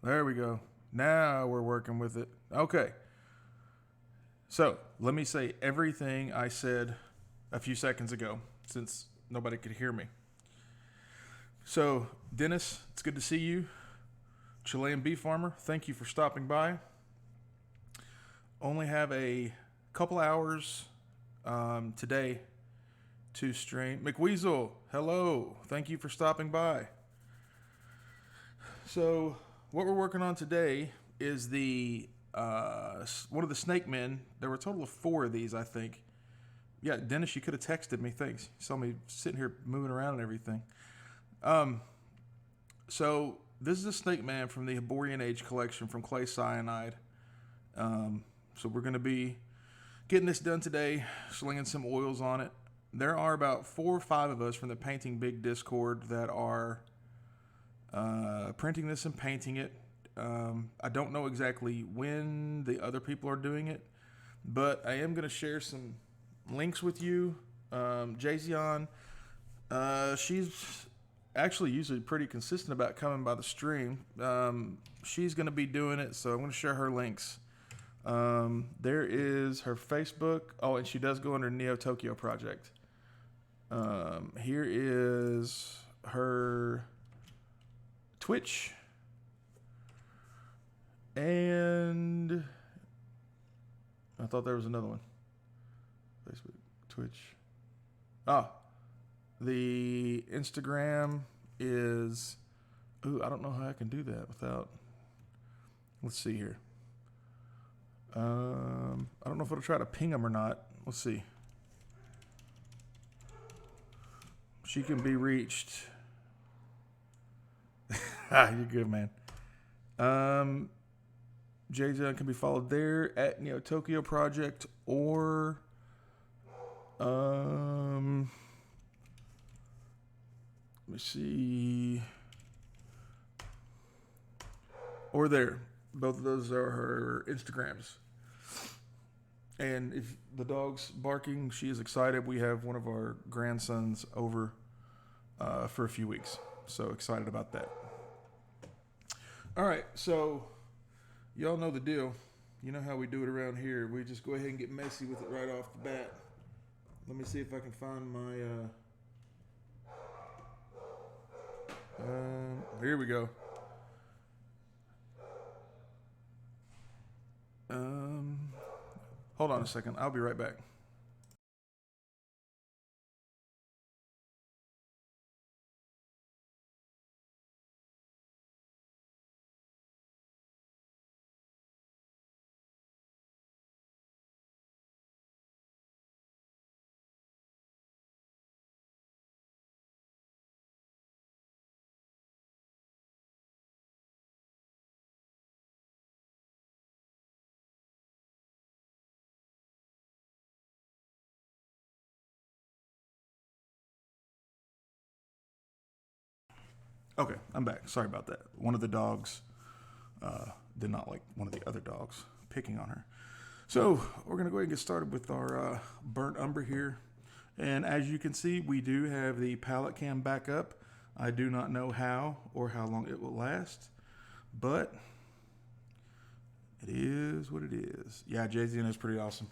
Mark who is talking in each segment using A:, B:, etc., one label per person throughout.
A: There we go. Now we're working with it. Okay. So let me say everything I said a few seconds ago since nobody could hear me. So, Dennis, it's good to see you. Chilean beef farmer, thank you for stopping by. Only have a couple hours today to stream. McWeasel, hello. Thank you for stopping by. So, what we're working on today is the one of the snake men. There were a total of 4 of these, I think. Yeah, Dennis, you could have texted me. Thanks. You saw me sitting here moving around and everything. So this is a snake man from the Hyborian Age collection from Clay Cyanide. So we're going to be getting this done today, slinging some oils on it. There are about 4 or 5 of us from the Painting Big Discord that are printing this and painting it. I don't know exactly when the other people are doing it, but I am going to share some links with you. Jazion, she's actually usually pretty consistent about coming by the stream. She's going to be doing it, so I'm going to share her links. There is her Facebook. Oh, and she does go under Neo Tokyo Project. Here is her Twitch. And I thought there was another one. Facebook, Twitch. The Instagram is... Ooh, I don't know how I can do that without... Let's see here. I don't know if it'll try to ping them or not. Let's see. She can be reached. You're good, man. Jason can be followed there at Neo Tokyo Project or let me see. Or there. Both of those are her Instagrams. And if the dog's barking, she is excited. We have one of our grandsons over for a few weeks. So excited about that. All right, so y'all know the deal. You know how we do it around here. We just go ahead and get messy with it right off the bat. Let me see if I can find my... here we go. Hold on a second. I'll be right back. Okay, I'm back. Sorry about that. One of the dogs did not like one of the other dogs picking on her. So we're going to go ahead and get started with our burnt umber here. And as you can see, we do have the palette cam back up. I do not know how or how long it will last, but it is what it is. Yeah, Jay-Z is pretty awesome.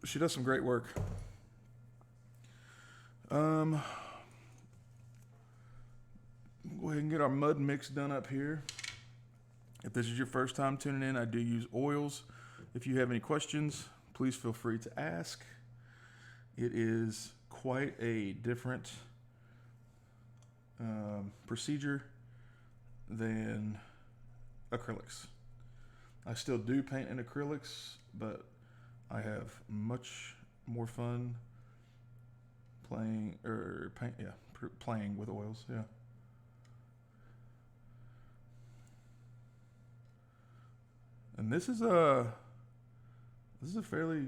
A: She does some great work. Go ahead and get our mud mix done up here. If this is your first time tuning in, I do use oils. If you have any questions, please feel free to ask. It is quite a different procedure than acrylics. I still do paint in acrylics, but I have much more fun playing with oils. Yeah. And this is a fairly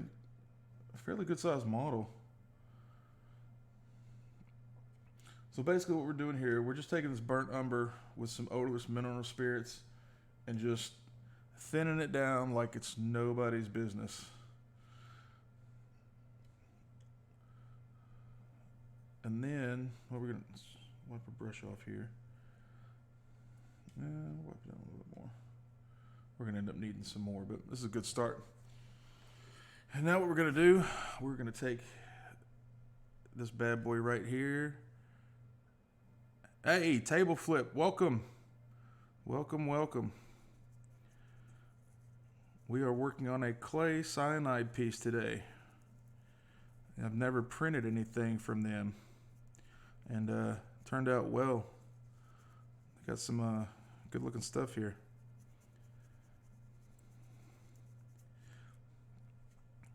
A: good sized model. So basically what we're doing here, we're just taking this burnt umber with some odorless mineral spirits and just thinning it down like it's nobody's business. And then, we're going to wipe a brush off here. Wipe it down a little bit. We're going to end up needing some more, but this is a good start. And now what we're going to do, we're going to take this bad boy right here. Hey, table flip, welcome. Welcome, welcome. We are working on a clay cyanide piece today. I've never printed anything from them, and turned out well. Got some good looking stuff here.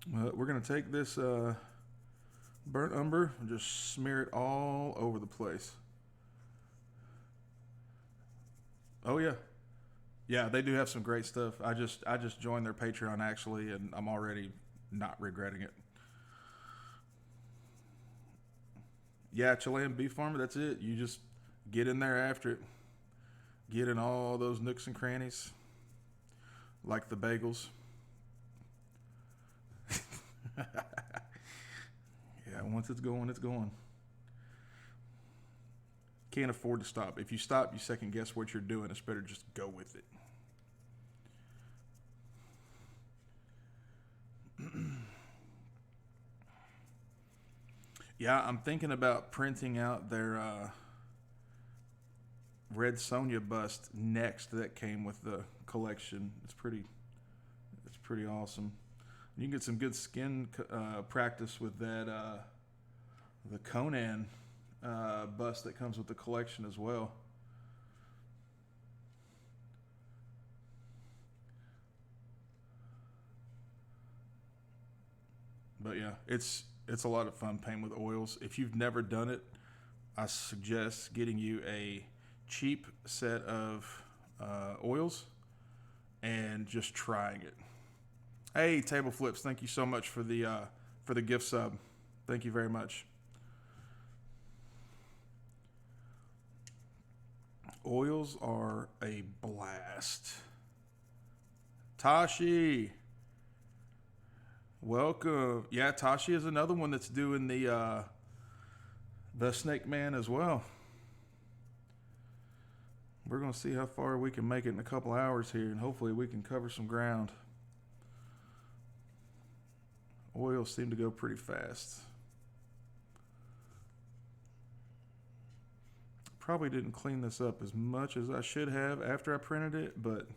A: We're going to take this burnt umber and just smear it all over the place. Oh yeah. Yeah, they do have some great stuff. I just joined their Patreon actually, and I'm already not regretting it. Yeah, Chilean beef farmer, that's it. You just get in there after it. Get in all those nooks and crannies. Like the bagels. Yeah, once it's going, it's going. Can't afford to stop. If you stop, you second guess what you're doing. It's better just go with it. Yeah, I'm thinking about printing out their Red Sonja bust next that came with the collection. It's pretty awesome. You can get some good skin practice with that the Conan bust that comes with the collection as well. But yeah, it's a lot of fun painting with oils. If you've never done it, I suggest getting you a cheap set of oils and just trying it. Hey, Table Flips, thank you so much for the gift sub. Thank you very much. Oils are a blast. Tashi, welcome. Yeah, Tashi is another one that's doing the Snake Man as well. We're going to see how far we can make it in a couple hours here, and hopefully we can cover some ground. Oils seem to go pretty fast. Probably didn't clean this up as much as I should have after I printed it, but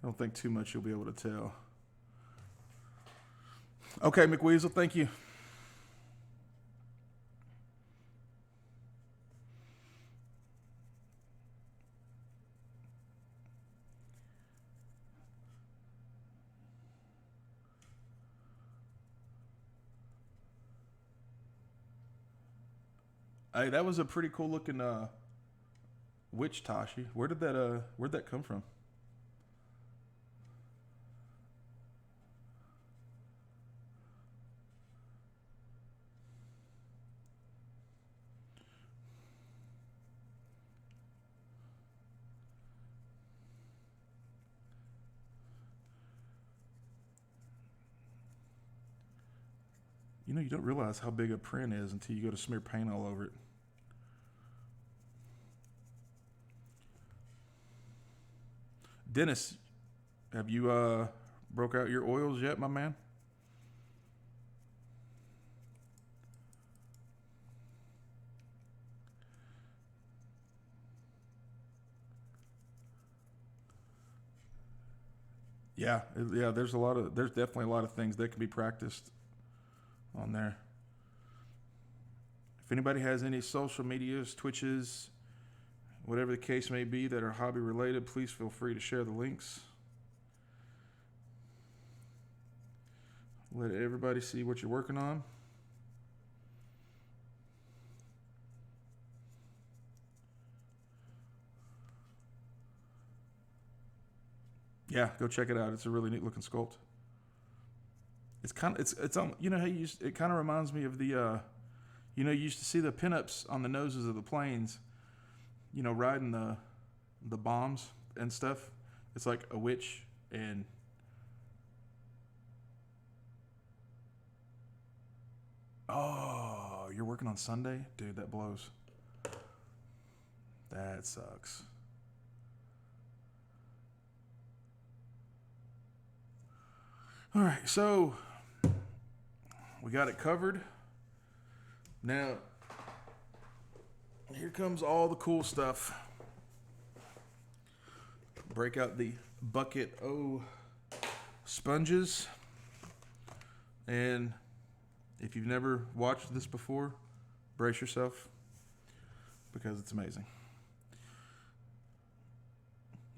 A: I don't think too much you'll be able to tell. Okay, McWeasel, thank you. Hey, that was a pretty cool looking witch, Tashi. Where'd that come from? You know, you don't realize how big a print is until you go to smear paint all over it. Dennis, have you broke out your oils yet, my man? Yeah, there's definitely a lot of things that can be practiced on there. If anybody has any social medias, Twitches, whatever the case may be that are hobby related, please feel free to share the links. Let everybody see what you're working on. Yeah, go check it out. It's a really neat looking sculpt. It's kind of it's you know how it kind of reminds me of the you know, you used to see the pinups on the noses of the planes, you know, riding the bombs and stuff. It's like a witch and oh, you're working on Sunday? Dude, that blows. That sucks. All right, so we got it covered. Now, here comes all the cool stuff. Break out the Bucket O sponges. And if you've never watched this before, brace yourself because it's amazing.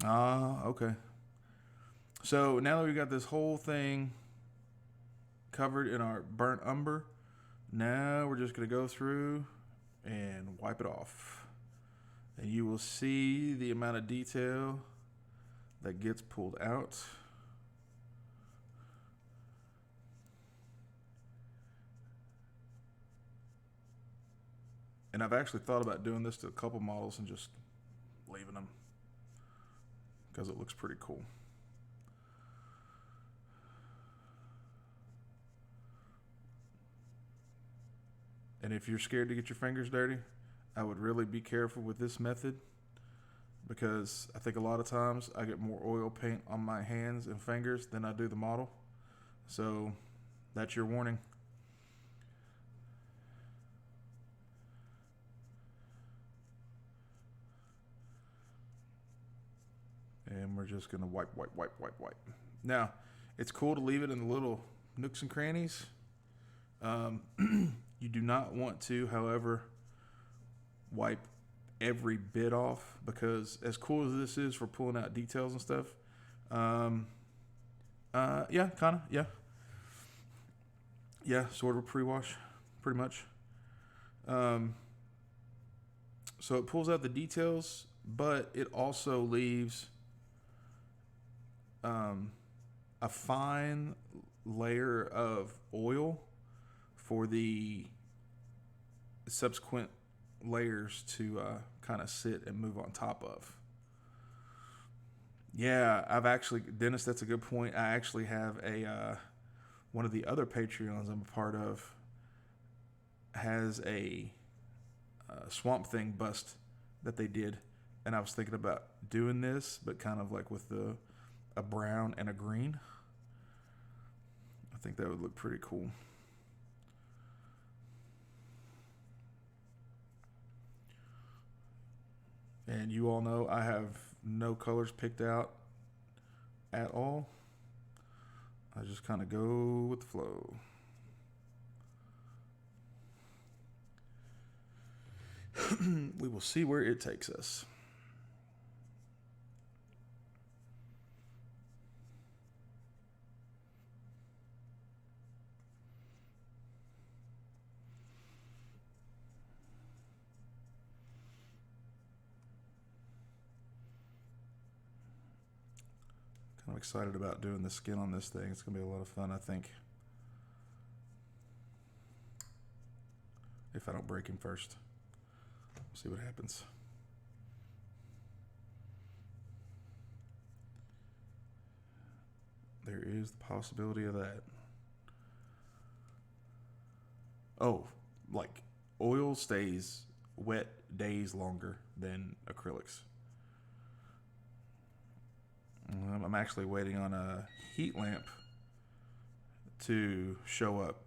A: Okay. So now that we've got this whole thing covered in our burnt umber, now we're just going to go through and wipe it off. And you will see the amount of detail that gets pulled out. And I've actually thought about doing this to a couple models and just leaving them because it looks pretty cool. And if you're scared to get your fingers dirty, I would really be careful with this method because I think a lot of times I get more oil paint on my hands and fingers than I do the model. So that's your warning. And we're just going to wipe. Now, it's cool to leave it in the little nooks and crannies. You do not want to, however, wipe every bit off because as cool as this is for pulling out details and stuff, yeah, kind of, yeah. Yeah, sort of a pre-wash, pretty much. So it pulls out the details, but it also leaves a fine layer of oil for the subsequent layers to kind of sit and move on top of. Yeah, Dennis, that's a good point. I actually have one of the other Patreons I'm a part of has a Swamp Thing bust that they did. And I was thinking about doing this, but kind of like with a brown and a green. I think that would look pretty cool. And you all know I have no colors picked out at all. I just kind of go with the flow. We will see where it takes us. I'm excited about doing the skin on this thing. It's going to be a lot of fun, I think. If I don't break him first. See what happens. There is the possibility of that. Oh, like oil stays wet days longer than acrylics. I'm actually waiting on a heat lamp to show up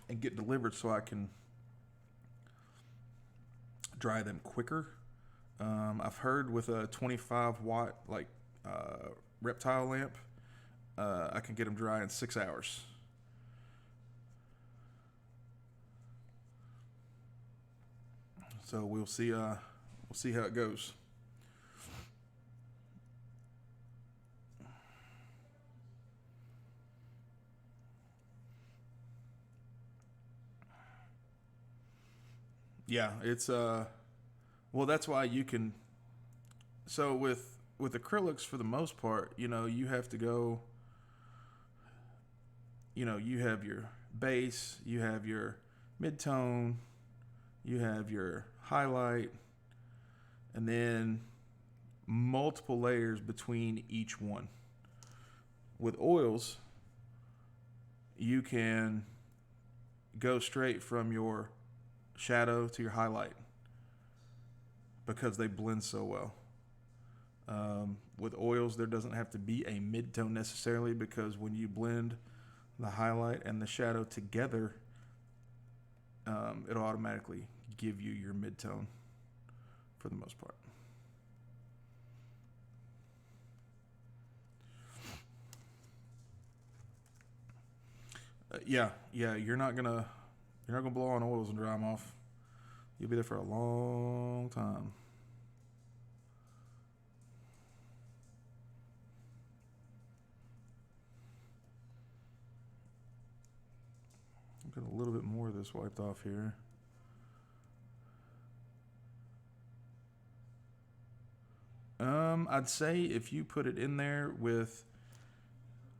A: and get delivered so I can dry them quicker. I've heard with a 25 watt reptile lamp, I can get them dry in 6 hours. So we'll see how it goes. Yeah, it's well, that's why you can. So with acrylics, for the most part, you have to go. You have your base, you have your mid-tone, you have your highlight, and then multiple layers between each one. With oils, you can go straight from your shadow to your highlight because they blend so well. With oils, there doesn't have to be a mid-tone necessarily, because when you blend the highlight and the shadow together, it'll automatically give you your mid-tone for the most part. Yeah, you're not gonna blow on oils and dry them off. You'll be there for a long time. Got a little bit more of this wiped off here. I'd say if you put it in there with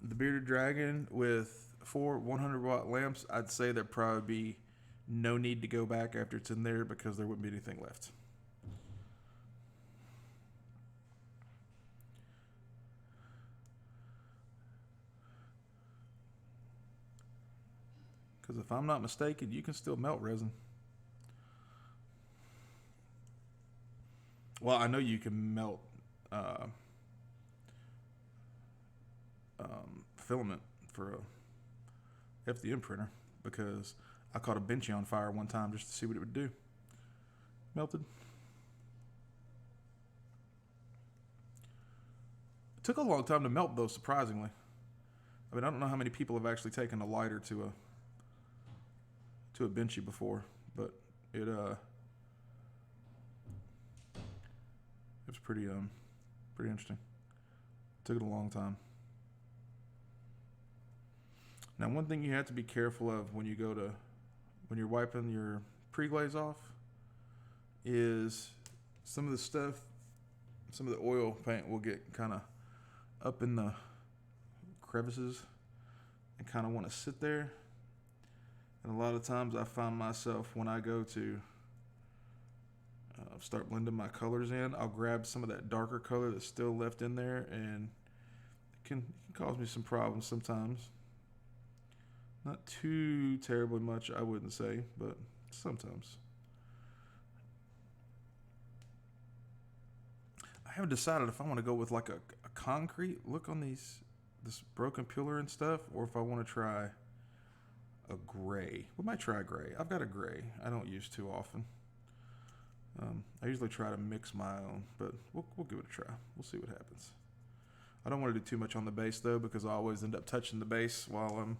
A: the Bearded Dragon with 4 100-watt lamps, I'd say there'd probably be no need to go back after it's in there, because there wouldn't be anything left. Because if I'm not mistaken, you can still melt resin. Well, I know you can melt filament for a FDM printer, because I caught a Benchy on fire one time just to see what it would do. Melted. It took a long time to melt, though, surprisingly. I mean, I don't know how many people have actually taken a lighter to a Benchy before, but it was pretty interesting. Took it a long time. Now, one thing you have to be careful of when you're wiping your pre-glaze off is some of the oil paint will get kind of up in the crevices and kind of want to sit there. And a lot of times I find myself, when I go to start blending my colors in, I'll grab some of that darker color that's still left in there, and it can cause me some problems sometimes. Not too terribly much, I wouldn't say, but sometimes. I haven't decided if I want to go with like a concrete look on this broken pillar and stuff, or if I want to try a gray. We might try gray. I've got a gray I don't use too often. I usually try to mix my own, but we'll give it a try. We'll see what happens. I don't want to do too much on the base, though, because I always end up touching the base while I'm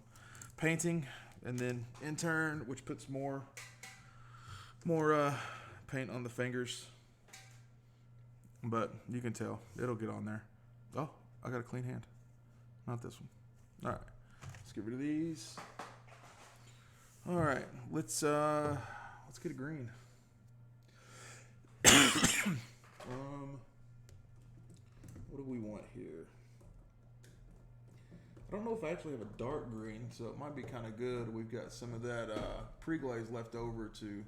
A: painting, and then in turn, which puts more paint on the fingers. But you can tell it'll get on there. Oh, I got a clean hand. Not this one. All right, let's get rid of these. All right, let's get a green. What do we want here? I don't know if I actually have a dark green, so it might be kind of good. We've got some of that pre-glaze left over to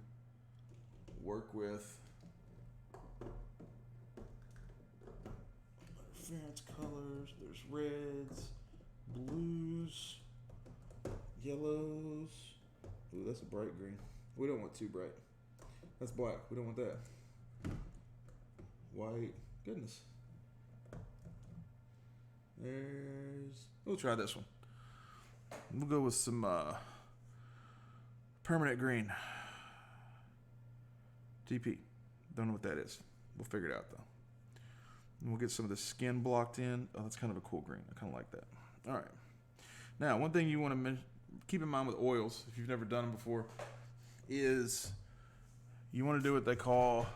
A: work with. Interference colors. There's reds, blues, yellows. Ooh, that's a bright green. We don't want too bright. That's black. We don't want that. White. Goodness. We'll try this one. We'll go with some permanent green. TP. Don't know what that is. We'll figure it out, though. And we'll get some of the skin blocked in. Oh, that's kind of a cool green. I kind of like that. All right. Now, one thing you want to keep in mind with oils, if you've never done them before, is you want to do what they call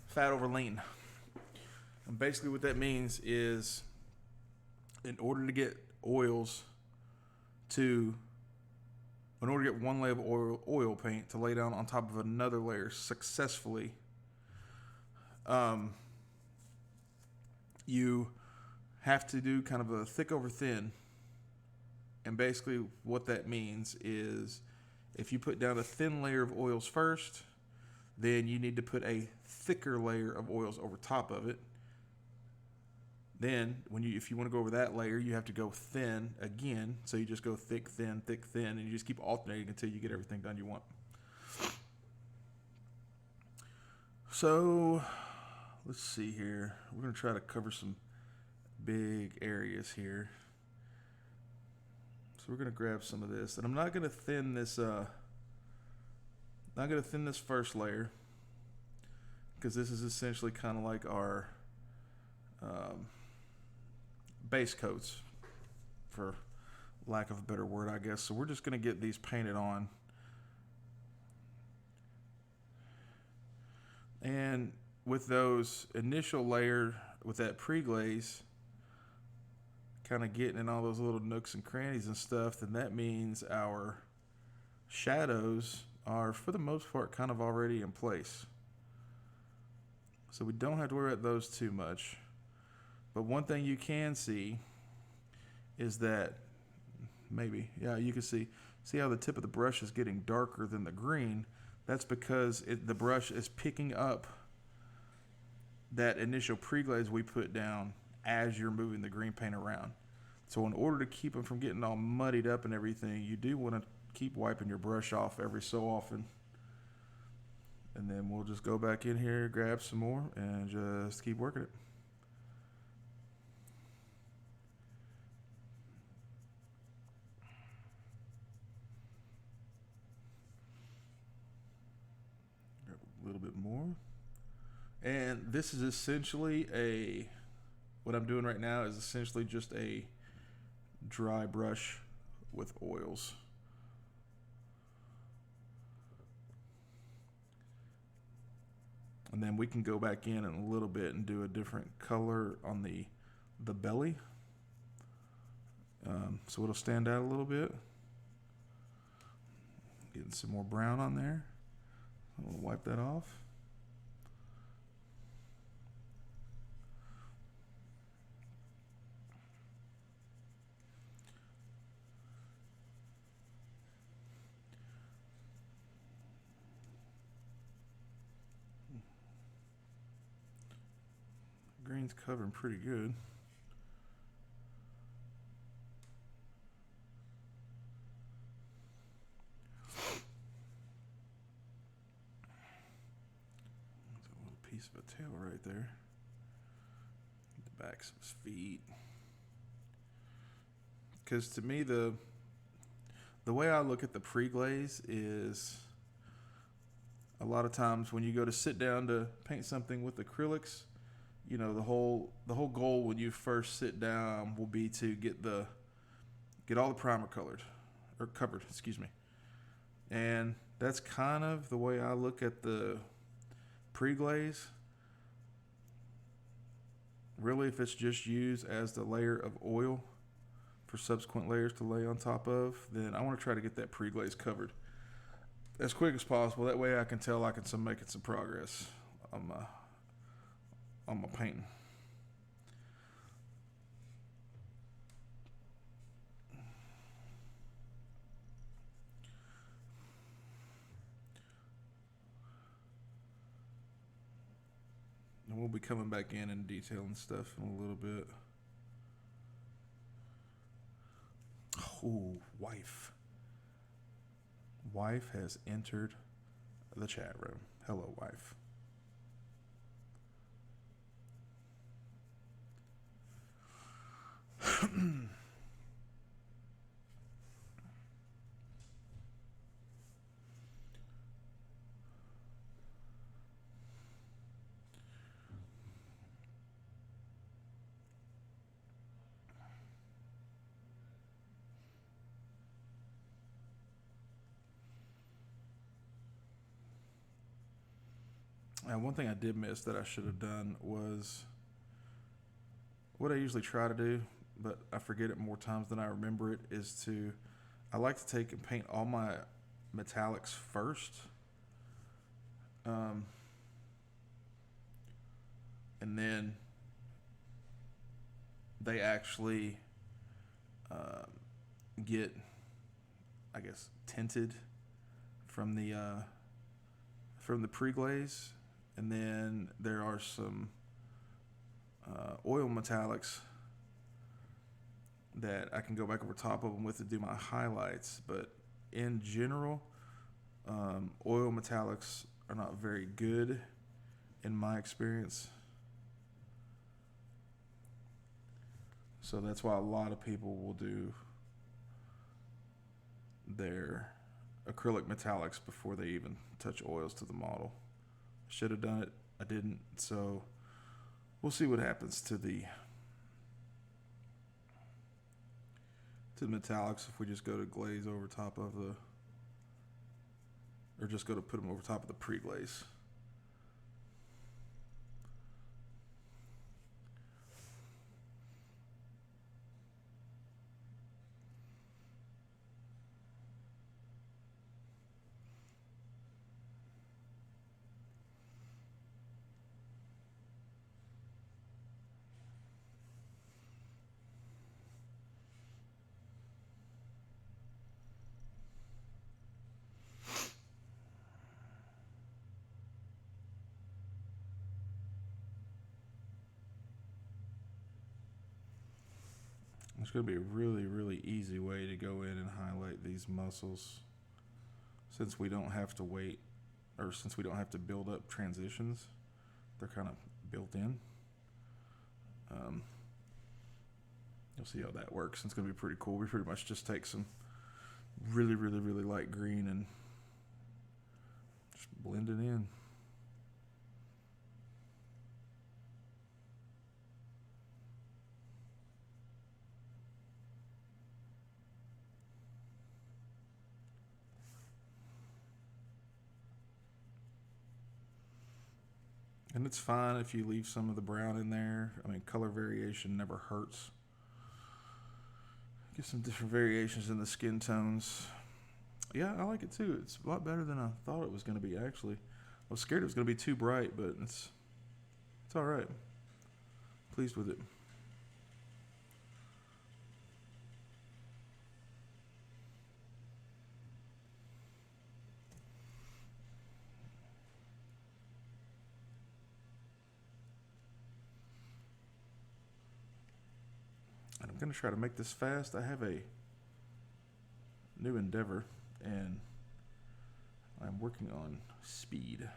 A: fat over lean. And basically what that means is, in order to get one layer of oil paint to lay down on top of another layer successfully, you have to do kind of a thick over thin. And basically what that means is, if you put down a thin layer of oils first, then you need to put a thicker layer of oils over top of it. Then, if you want to go over that layer, you have to go thin again. So you just go thick, thin, and you just keep alternating until you get everything done you want. So let's see here. We're going to try to cover some big areas here. So we're going to grab some of this. And I'm not going to thin this, first layer, because this is essentially kind of like our base coats, for lack of a better word, I guess. So we're just going to get these painted on. And with those initial layer, with that pre-glaze, kind of getting in all those little nooks and crannies and stuff, then that means our shadows are, for the most part, kind of already in place. So we don't have to worry about those too much. But one thing you can see is that, maybe, yeah, you can see how the tip of the brush is getting darker than the green. That's because the brush is picking up that initial pre-glaze we put down as you're moving the green paint around. So in order to keep them from getting all muddied up and everything, you do want to keep wiping your brush off every so often. And then we'll just go back in here, grab some more, and just keep working it. A little bit more. And this is essentially what I'm doing right now is essentially just a dry brush with oils. And then we can go back in a little bit and do a different color on the belly. So it'll stand out a little bit. Getting some more brown on there. I'll wipe that off. Green's covering pretty good. There's a little piece of a tail right there. The backs of his feet. Because to me, the way I look at the pre-glaze is, a lot of times when you go to sit down to paint something with acrylics, you know, the whole goal when you first sit down will be to get all the primer covered, excuse me. And that's kind of the way I look at the pre-glaze. Really, if it's just used as the layer of oil for subsequent layers to lay on top of, then I want to try to get that pre-glaze covered as quick as possible. That way I can tell I can making some progress on my painting. And we'll be coming back in and detailing stuff in a little bit. Oh, wife. Wife has entered the chat room. Hello, wife. And one thing I did miss that I should have done was what I usually try to do, but I forget it more times than I remember it, is I like to take and paint all my metallics first. And then they actually get, I guess, tinted from the pre-glaze. And then there are some oil metallics that I can go back over top of them with to do my highlights. But in general, oil metallics are not very good in my experience. So that's why a lot of people will do their acrylic metallics before they even touch oils to the model. Should have done it. I didn't. So we'll see what happens to the metallics if we just go to glaze over top of the, or just go to put them over top of the pre-glaze. It's going to be a really, really easy way to go in and highlight these muscles, since we don't have to wait, or since we don't have to build up transitions. They're kind of built in. You'll see how that works. It's going to be pretty cool. We pretty much just take some really, really, really light green and just blend it in. And it's fine if you leave some of the brown in there. I mean, color variation never hurts. Get some different variations in the skin tones. Yeah, I like it too. It's a lot better than I thought it was going to be, actually. I was scared it was going to be too bright, but it's all right. Pleased with it. And I'm going to try to make this fast. I have a new endeavor, and I'm working on speed.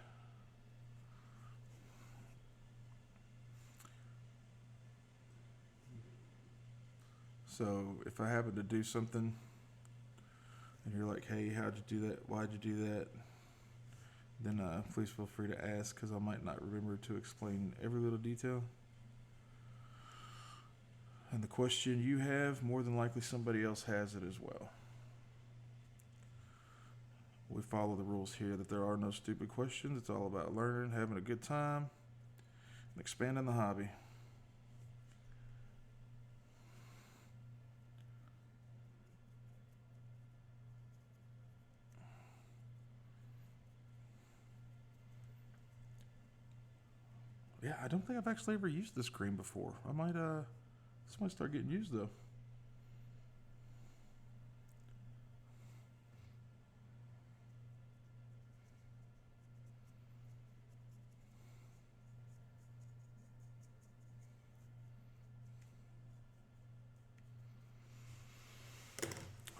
A: So if I happen to do something and you're like, hey, how'd you do that? Why'd you do that? Then please feel free to ask, because I might not remember to explain every little detail. And the question you have, more than likely somebody else has it as well. We follow the rules here that there are no stupid questions. It's all about learning, having a good time, and expanding the hobby. Yeah, I don't think I've actually ever used this cream before. I might, this might start getting used though.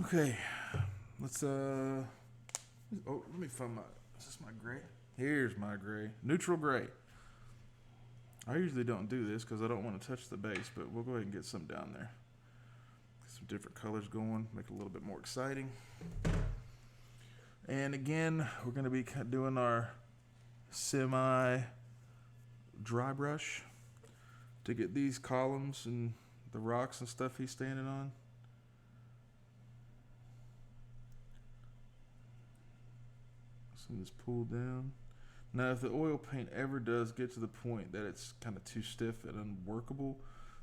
A: Okay, let's oh, let me find my, is this my gray? Here's my gray, neutral gray. I usually don't do this because I don't want to touch the base, but we'll go ahead and get some down there. Get some different colors going, make it a little bit more exciting. And again, we're going to be doing our semi dry brush to get these columns and the rocks and stuff he's standing on. Some of this pulled down. Now, if the oil paint ever does get to the point that it's kind of too stiff and unworkable,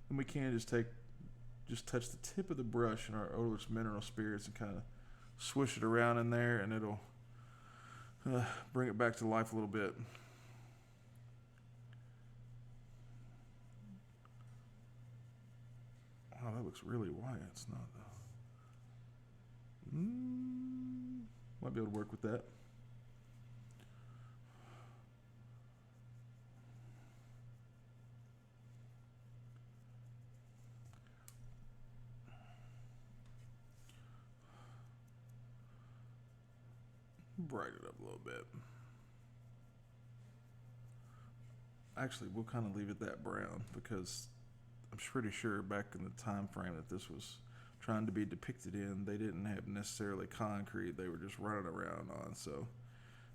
A: then we can just touch the tip of the brush in our odorless mineral spirits and kind of swish it around in there, and it'll bring it back to life a little bit. Oh, that looks really white. It's not though. Might be able to work with that. Brighten it up a little bit. Actually, we'll kind of leave it that brown because I'm pretty sure back in the time frame that this was trying to be depicted in, they didn't have necessarily concrete. They were just running around on. So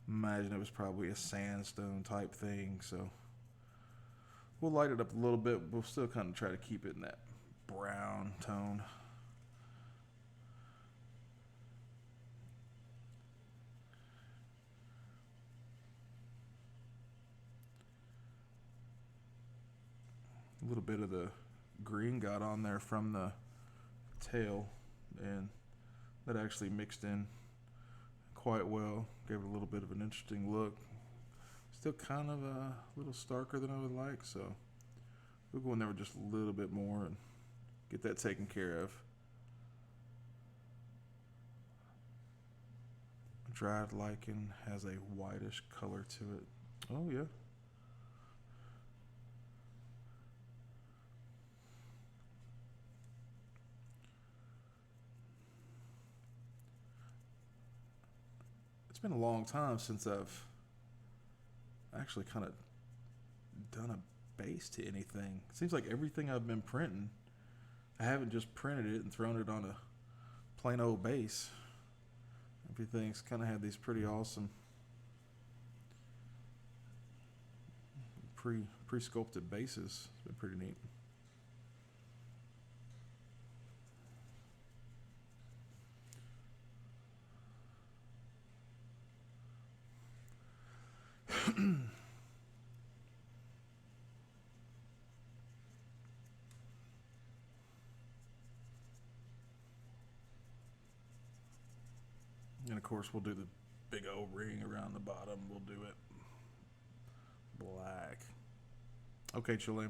A: imagine it was probably a sandstone type thing. So we'll light it up a little bit. We'll still kind of try to keep it in that brown tone. A little bit of the green got on there from the tail, and that actually mixed in quite well. Gave it a little bit of an interesting look. Still kind of a little starker than I would like, so we'll go in there with just a little bit more and get that taken care of. Dried lichen has a whitish color to it. Oh yeah. It's been a long time since I've actually kind of done a base to anything. It seems like everything I've been printing, I haven't just printed it and thrown it on a plain old base. Everything's kind of had these pretty awesome pre-sculpted bases. It's been pretty neat. And of course, we'll do the big old ring around the bottom. We'll do it black. Okay, Chile.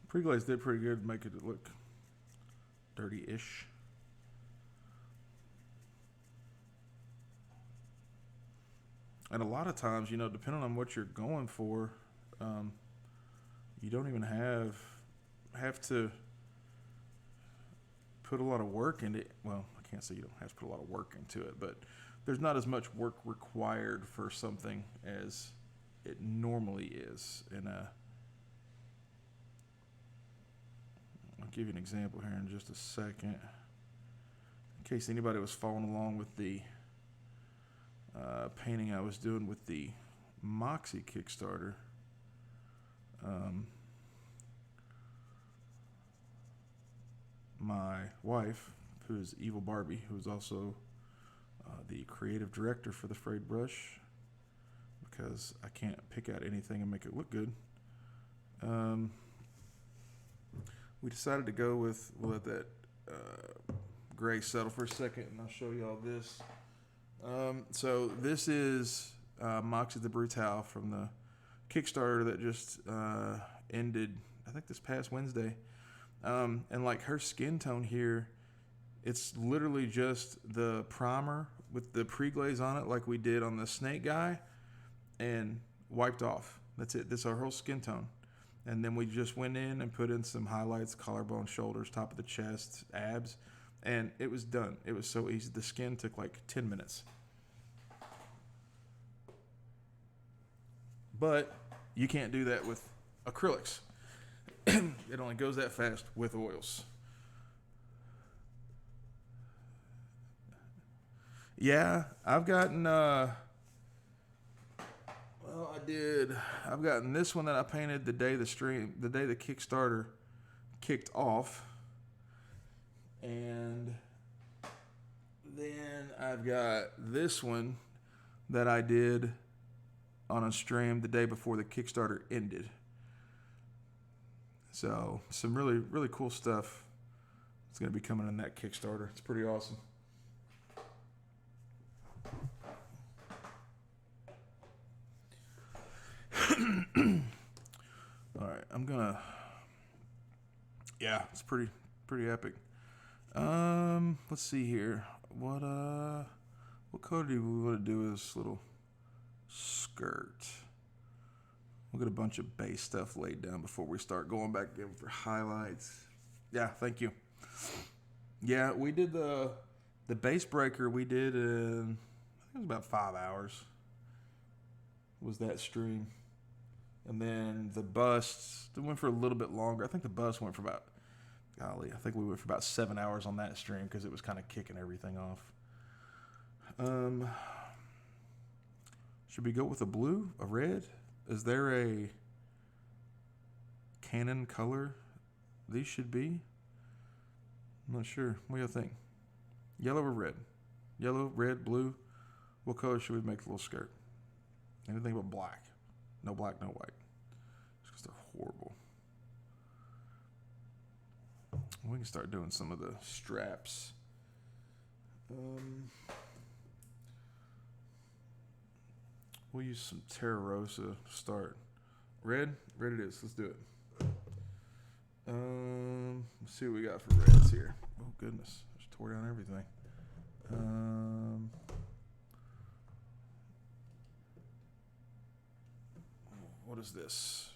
A: Pre-glaze did pretty good to make it look dirty-ish. And a lot of times, you know, depending on what you're going for, you don't even have to put a lot of work into it. Well, I can't say you don't have to put a lot of work into it, but there's not as much work required for something as it normally is in a. I'll give you an example here in just a second. In case anybody was following along with the painting I was doing with the Moxie Kickstarter. My wife, who is Evil Barbie, who is also the creative director for the Frayed Brush, because I can't pick out anything and make it look good. We decided to go with, we'll let that gray settle for a second, and I'll show you all this. So this is Moxie the Brutale from the Kickstarter that just ended, I think, this past Wednesday. And like her skin tone here, it's literally just the primer with the pre-glaze on it like we did on the snake guy and wiped off. That's it. That's our whole skin tone. And then we just went in and put in some highlights, collarbone, shoulders, top of the chest, abs, and it was done. It was so easy. The skin took like 10 minutes. But you can't do that with acrylics. It only goes that fast with oils. Yeah, I've gotten I've gotten this one that I painted the day the Kickstarter kicked off. And then I've got this one that I did on a stream the day before the Kickstarter ended. So some really, really cool stuff is going to be coming in that Kickstarter. It's pretty awesome. All right, I'm gonna. Yeah, it's pretty epic. Let's see here. What color do we want to do this little skirt? We'll get a bunch of base stuff laid down before we start going back in for highlights. Yeah, thank you. Yeah, we did the base breaker. We did in, I think it was about 5 hours. Was that stream? And then the busts, it went for a little bit longer. I think the bust went for about, golly, I think we went for about 7 hours on that stream because it was kind of kicking everything off. Should we go with a blue, a red? Is there a canon color these should be? I'm not sure. What do you think? Yellow or red? Yellow, red, blue. What color should we make the little skirt? Anything but black. No black, no white. Just because they're horrible. We can start doing some of the straps. We'll use some Terra Rosa to start. Red? Red it is. Let's do it. Let's see what we got for reds here. Oh, goodness. Just tore down everything. What is this?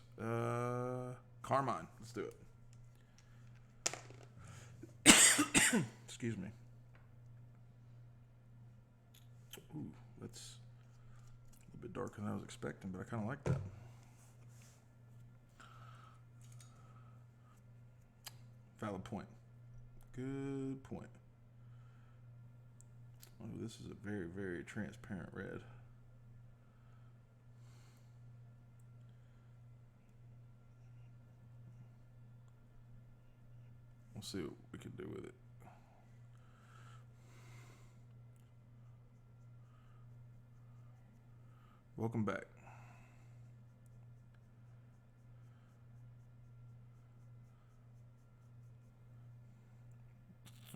A: Carmine. Let's do it. Excuse me. Ooh, that's a little bit darker than I was expecting, but I kind of like that. Valid point. Good point. Oh, this is a very, very transparent red. We'll see what we can do with it. Welcome back.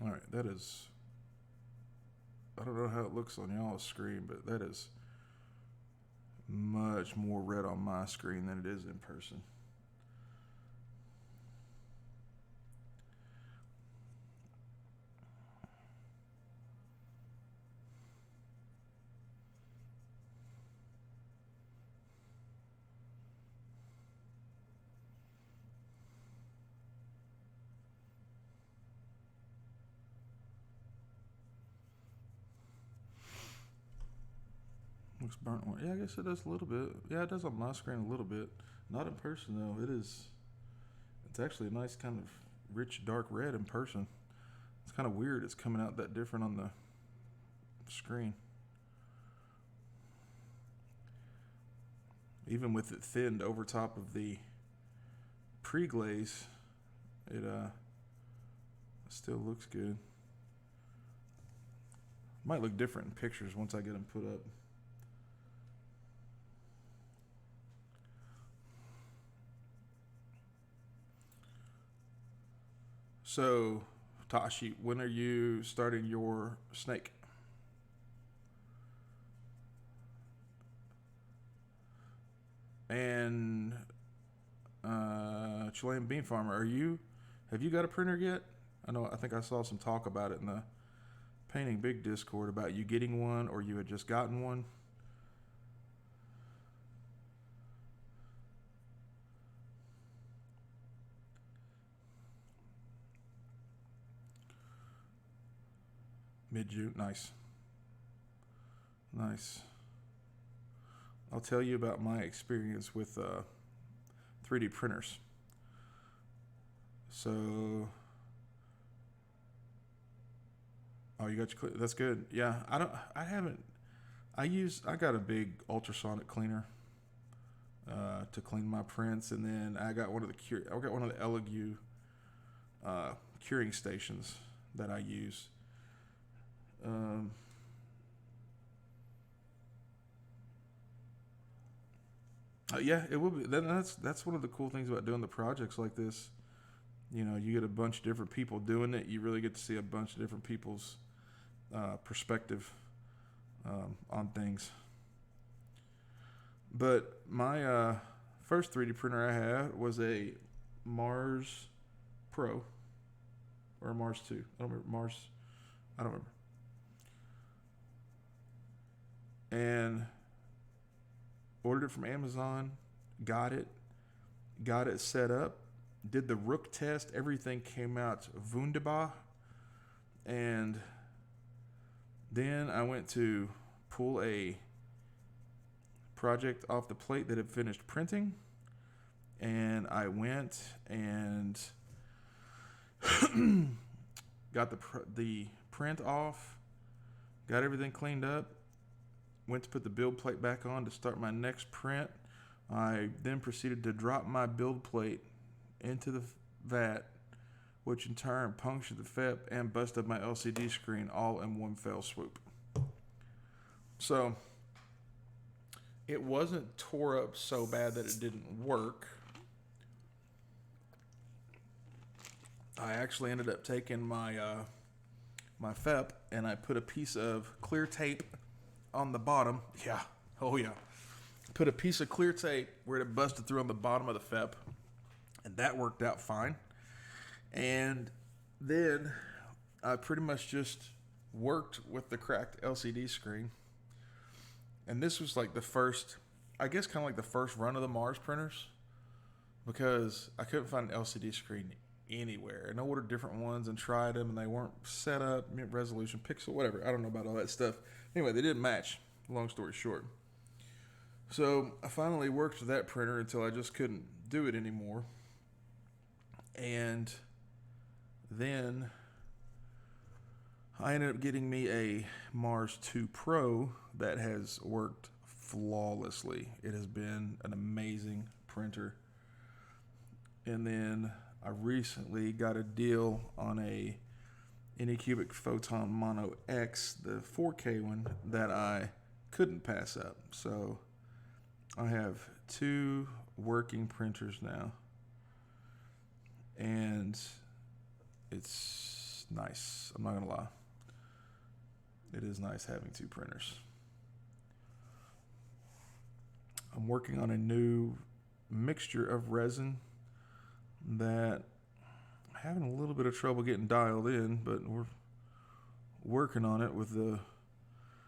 A: All right, that is, I don't know how it looks on y'all's screen, but that is much more red on my screen than it is in person. Looks burnt one. Yeah, I guess it does a little bit. Yeah, it does on my screen a little bit. Not in person though. It's actually a nice kind of rich dark red in person. It's kind of weird. It's coming out that different on the screen. Even with it thinned over top of the pre-glaze, it still looks good. Might look different in pictures once I get them put up. So, Tashi, when are you starting your snake? And Chilean Bean Farmer, have you got a printer yet? I think I saw some talk about it in the Painting Big Discord about you getting one, or you had just gotten one. Mid-June, nice. I'll tell you about my experience with 3D printers. So, oh, you got your, that's good. Yeah, I got a big ultrasonic cleaner to clean my prints, and then I got one of the Elegoo curing stations that I use. Yeah, it will be. That's one of the cool things about doing the projects like this. You know, you get a bunch of different people doing it. You really get to see a bunch of different people's perspective on things. But my first 3D printer I had was a Mars Pro or a Mars 2. I don't remember. ordered it from Amazon, got it set up, did the Rook test. Everything came out wunderbar. And then I went to pull a project off the plate that had finished printing. And I went and got the print off, got everything cleaned up, went to put the build plate back on to start my next print. I then proceeded to drop my build plate into the vat, which in turn punctured the FEP and busted my LCD screen all in one fell swoop. So it wasn't tore up so bad that it didn't work. I actually ended up taking my my FEP and I put a piece of clear tape on the bottom. Yeah, oh yeah. Put a piece of clear tape where it busted through on the bottom of the FEP, and that worked out fine. And then I pretty much just worked with the cracked LCD screen. And this was like the first, I guess kind of like the first run of the Mars printers, because I couldn't find an LCD screen anywhere. And I ordered different ones and tried them, and they weren't set up, resolution, pixel, whatever. I don't know about all that stuff. Anyway, they didn't match, long story short. So I finally worked with that printer until I just couldn't do it anymore. And then I ended up getting me a Mars 2 Pro that has worked flawlessly. It has been an amazing printer. And then I recently got a deal on a Anycubic Photon Mono X, the 4K one, that I couldn't pass up. So I have 2 working printers now. And it's nice. I'm not going to lie. It is nice having 2 printers. I'm working on a new mixture of resin that I'm having a little bit of trouble getting dialed in, but we're working on it with the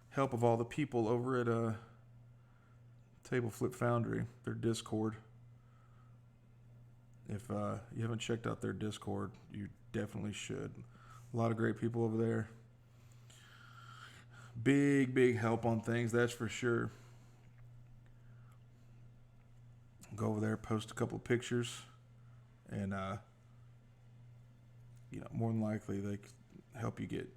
A: help of all the people over at Table Flip Foundry, their Discord. If you haven't checked out their Discord, you definitely should. A lot of great people over there. Big help on things, that's for sure. Go over there, post a couple of pictures, and more than likely they can help you get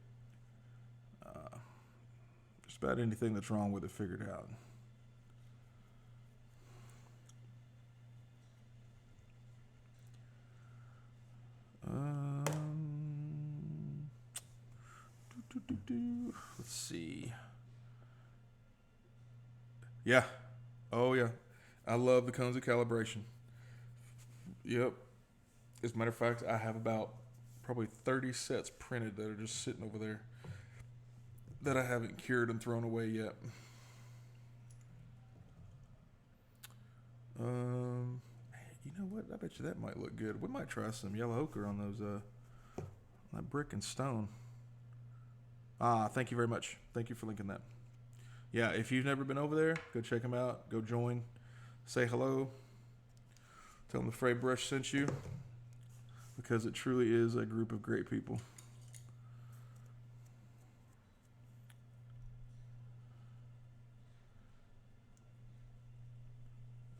A: just about anything that's wrong with it figured out. Let's see. Yeah. Oh, yeah. I love the cones of calibration. Yep. As a matter of fact, I have about probably 30 sets printed that are just sitting over there that I haven't cured and thrown away yet. You know what? I bet you that might look good. We might try some yellow ochre on those, that brick and stone. Thank you very much. Thank you for linking that. Yeah, if you've never been over there, go check them out. Go join. Say hello. Tell them the Fray Brush sent you, because it truly is a group of great people.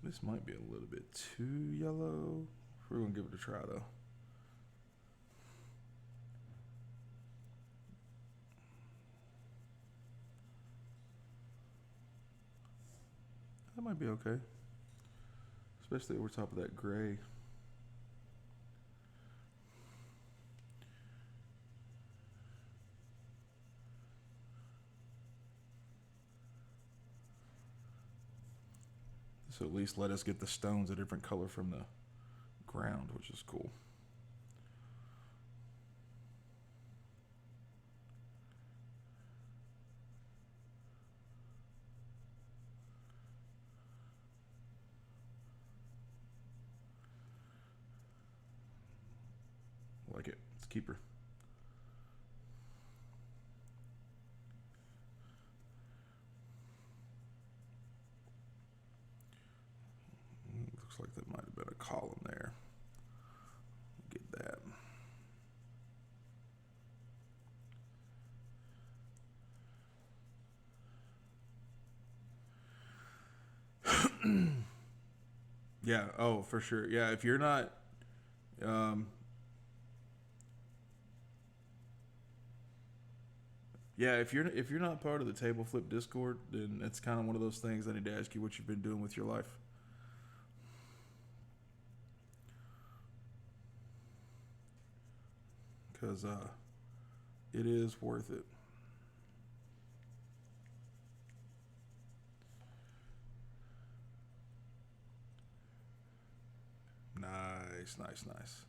A: This might be a little bit too yellow. We're going to give it a try, though. That might be okay. Especially over top of that gray. So at least let us get the stones a different color from the ground, which is cool. Like it. Let's keep her. Looks like that might have been a column there. Get that. Yeah. Oh, for sure. Yeah. If you're not, yeah, if you're not part of the Table Flip Discord, then it's kind of one of those things I need to ask you what you've been doing with your life. Because it is worth it. Nice, nice, nice.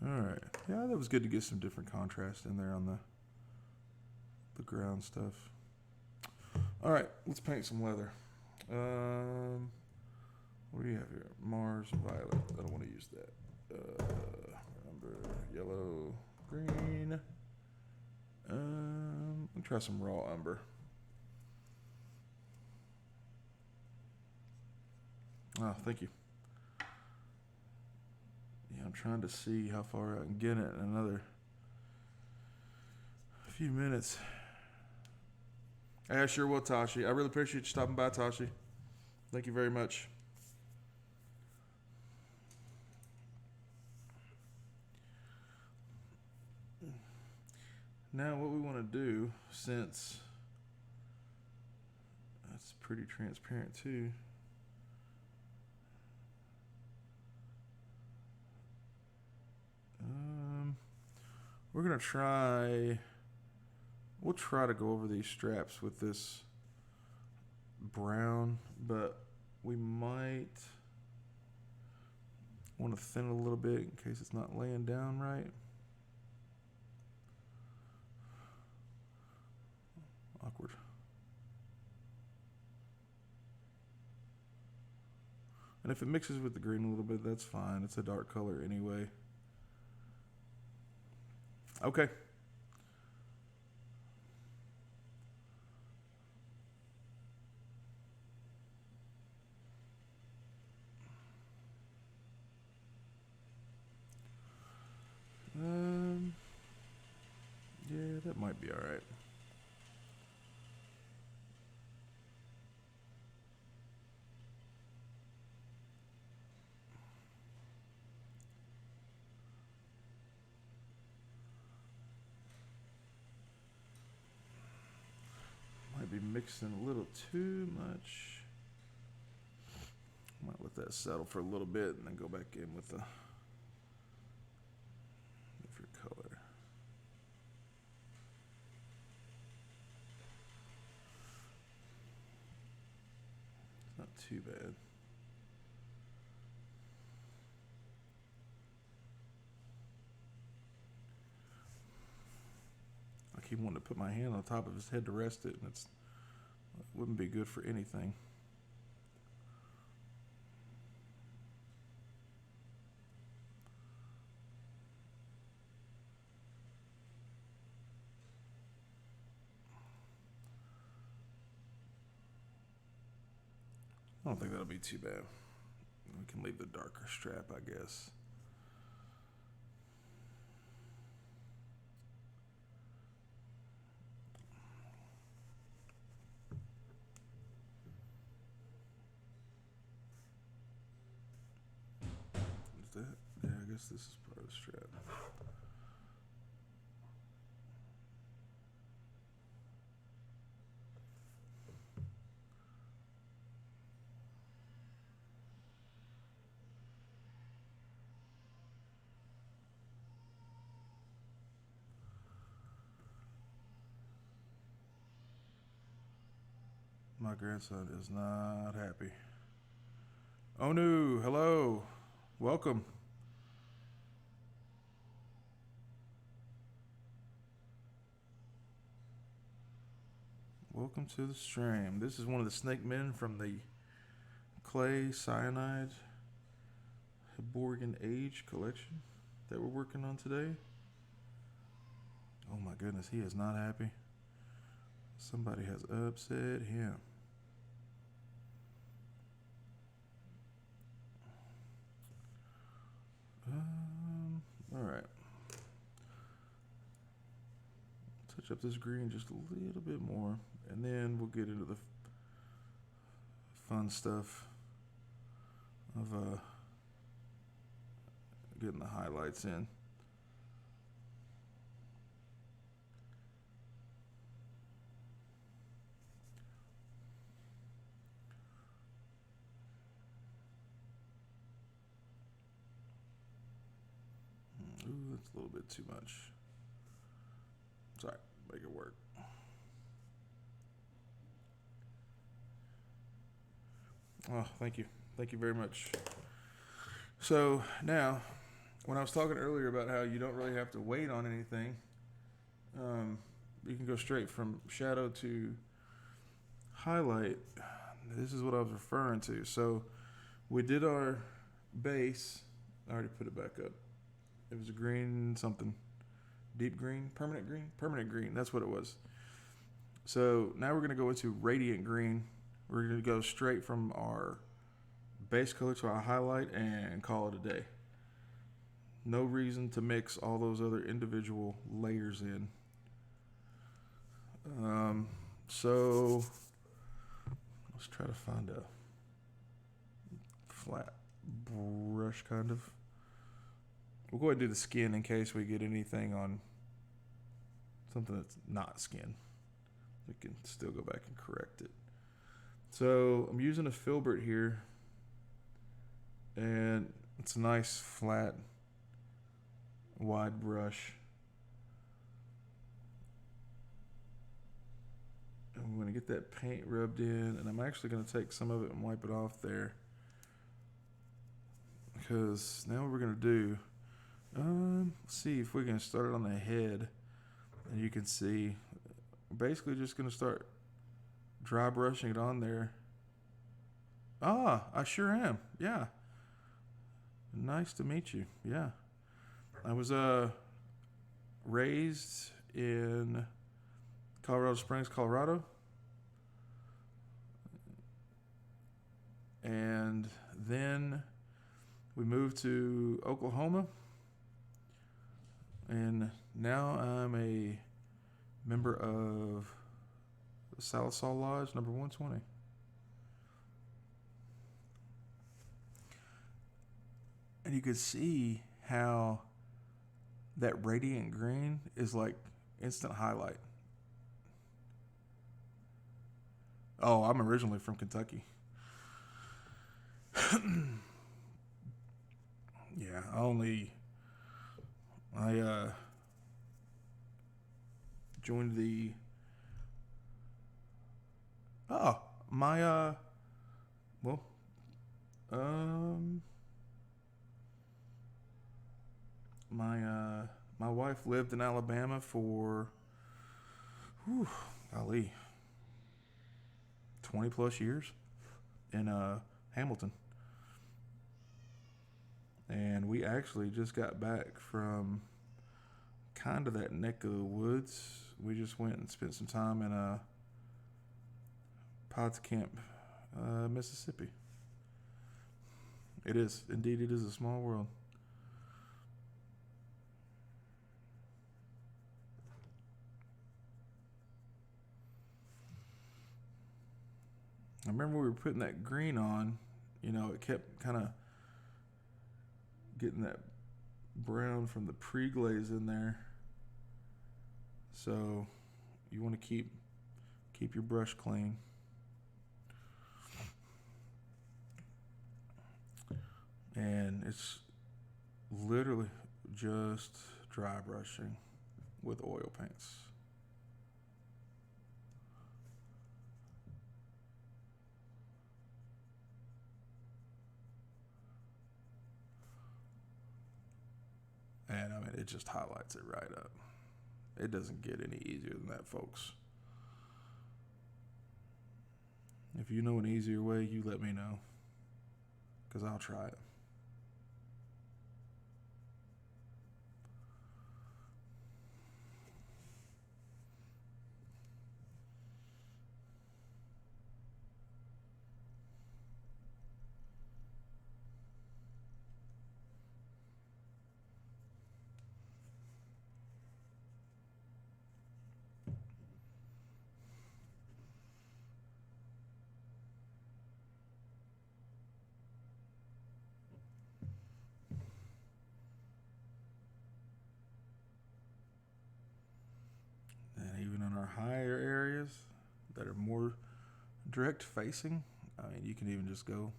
A: All right. Yeah, that was good to get some different contrast in there on the ground stuff. All right, let's paint some leather. What do you have here? Mars Violet. I don't want to use that. Umber, yellow, green. Let me try some raw umber. Oh, thank you. Yeah, I'm trying to see how far I can get it in another few minutes. Yeah, sure will, Tashi. I really appreciate you stopping by, Tashi. Thank you very much. Now, what we want to do, since that's pretty transparent too. We're gonna try. We'll try to go over these straps with this brown, but we might want to thin it a little bit in case it's not laying down right. Awkward. And if it mixes with the green a little bit, that's fine. It's a dark color anyway. Okay. Yeah, that might be all right. Might be mixing a little too much. Might let that settle for a little bit and then go back in with the different color. It's not too bad. I keep wanting to put my hand on top of his head to rest it, and it wouldn't be good for anything. I don't think that'll be too bad. We can leave the darker strap, I guess. Is that? Yeah, I guess this is part of the strap. My grandson is not happy. Oh no, hello. Welcome. Welcome to the stream. This is one of the snake men from the clay cyanide Hyborian Age collection that we're working on today. Oh my goodness, he is not happy. Somebody has upset him. All right. Touch up this green just a little bit more, and then we'll get into the fun stuff of getting the highlights in. Ooh, that's a little bit too much. Sorry, make it work. Oh, thank you. Thank you very much. So now, when I was talking earlier about how you don't really have to wait on anything, you can go straight from shadow to highlight. This is what I was referring to. So we did our base. I already put it back up. It was a green something. Deep green? Permanent green? Permanent green. That's what it was. So now we're going to go into radiant green. We're going to go straight from our base color to our highlight and call it a day. No reason to mix all those other individual layers in. So let's try to find a flat brush kind of. We'll go ahead and do the skin in case we get anything on something that's not skin. We can still go back and correct it. So I'm using a filbert here, and it's a nice flat wide brush. And I'm going to get that paint rubbed in, and I'm actually going to take some of it and wipe it off there, because now what we're going to do, let's see if we can start it on the head, and you can see we're basically just going to start dry brushing it on there. I sure am. Yeah. Nice to meet you. Yeah. I was raised in Colorado Springs, Colorado. And then we moved to Oklahoma. And now I'm a member of the Salisal Lodge, number 120. And you can see how that radiant green is like instant highlight. Oh, I'm originally from Kentucky. Yeah, I joined the my wife lived in Alabama for 20 plus years in Hamilton. And we actually just got back from kind of that neck of the woods. We just went and spent some time in Potts Camp, Mississippi. It is a small world. I remember we were putting that green on, it kept kind of getting that brown from the pre-glaze in there. So you want to keep your brush clean. And it's literally just dry brushing with oil paints. And I mean, it just highlights it right up. It doesn't get any easier than that, folks. If you know an easier way, you let me know, because I'll try it. our higher areas that are more direct facing, I mean, you can even just go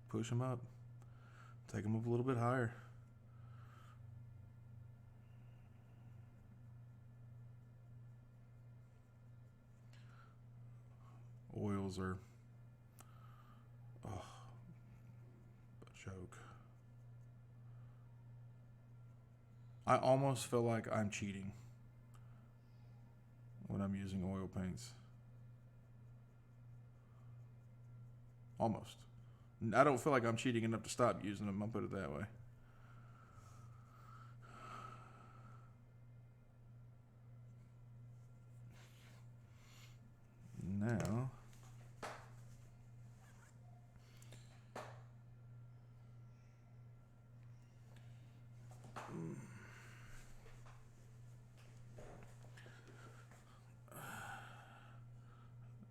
A: push them up, take them up a little bit higher. Oils are a joke. I almost feel like I'm cheating when I'm using oil paints. Almost. I don't feel like I'm cheating enough to stop using them, I'll put it that way. Now,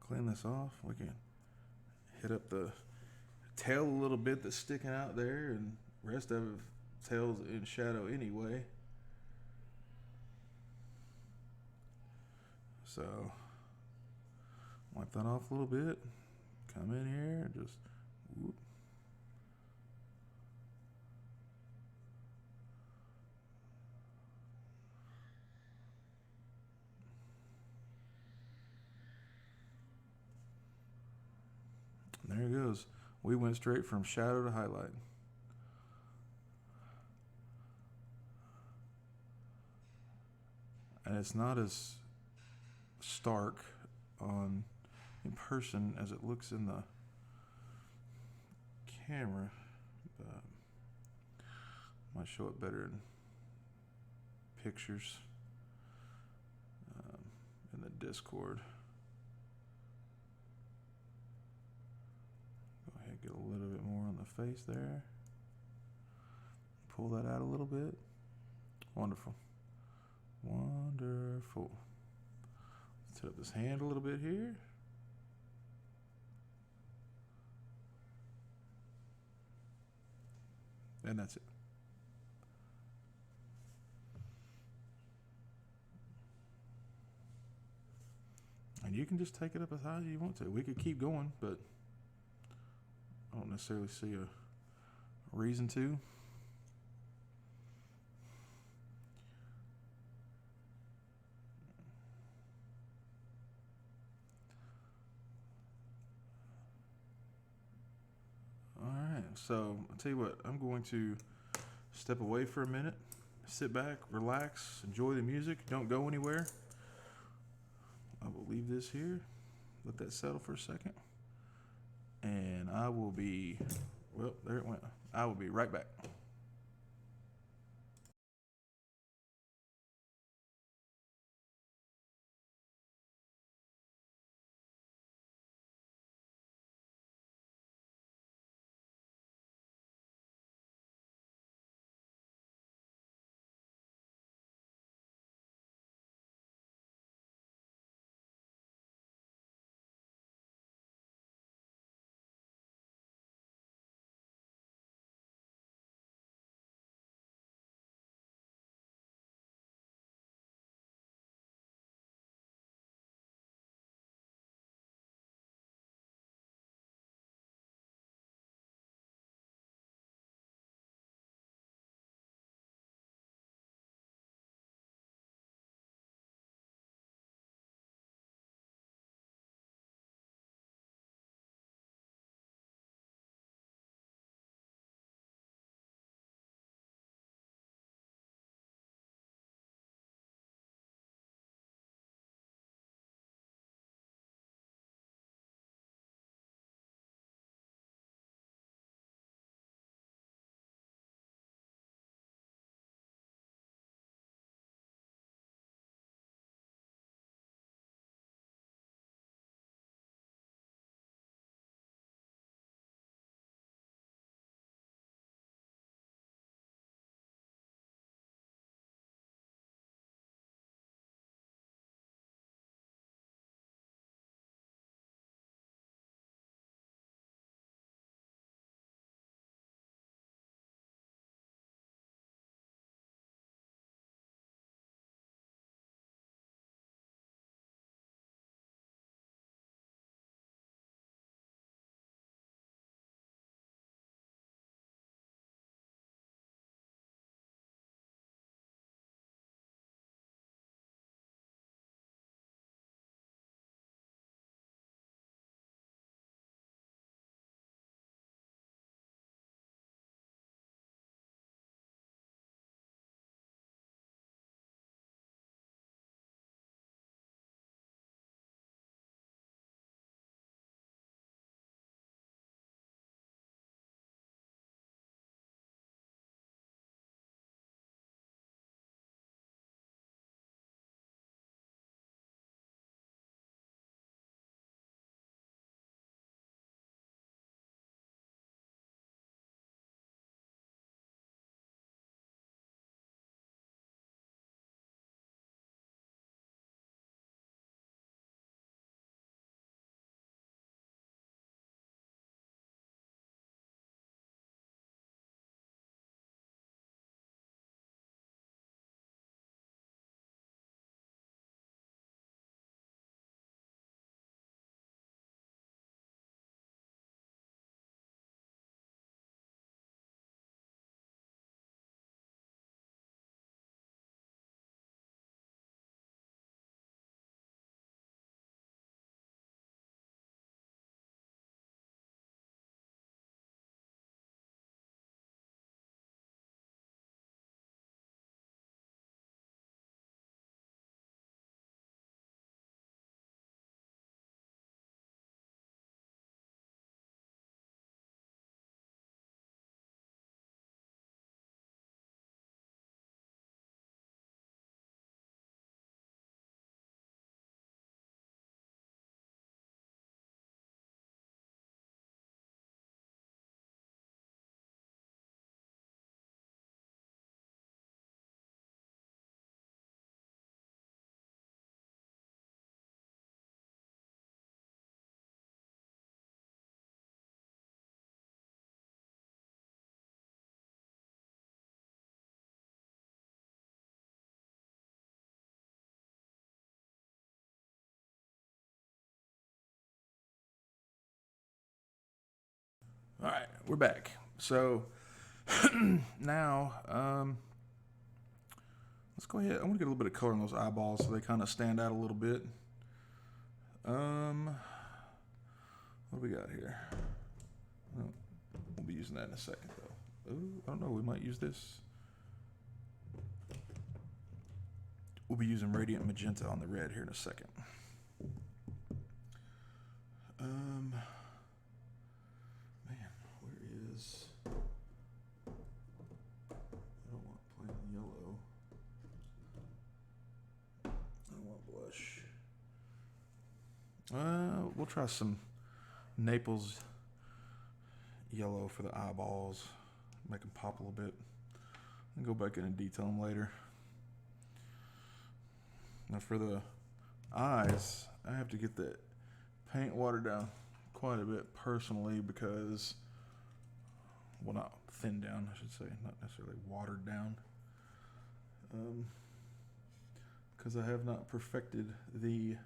A: clean this off. We can hit up the tail a little bit that's sticking out there, and the rest of it, tail's in shadow anyway. So, wipe that off a little bit. Come in here and just whoop. There it goes. We went straight from shadow to highlight. And it's not as stark in person as it looks in the camera, but might show it better in pictures in the Discord. Go ahead, get a little bit more on the face there. Pull that out a little bit. Wonderful. Wonderful. Let's set up this hand a little bit here. And that's it. And you can just take it up as high as you want to. We could keep going, but I don't necessarily see a reason to. Alright, so I'll tell you what, I'm going to step away for a minute, sit back, relax, enjoy the music, don't go anywhere. I will leave this here, let that settle for a second, and I will be, well, there it went. I will be right back. All right, we're back. So now, let's go ahead. I want to get a little bit of color in those eyeballs so they kind of stand out a little bit. What do we got here? Oh, we'll be using that in a second, though. Ooh, I don't know. We might use this. We'll be using Radiant Magenta on the red here in a second. Man, where is... I don't want plain yellow. I want blush. We'll try some Naples yellow for the eyeballs. Make them pop a little bit. And go back in and detail them later. Now for the eyes, I have to get that paint watered down quite a bit personally because, well, not thinned down, I should say, not necessarily watered down. Because I have not perfected the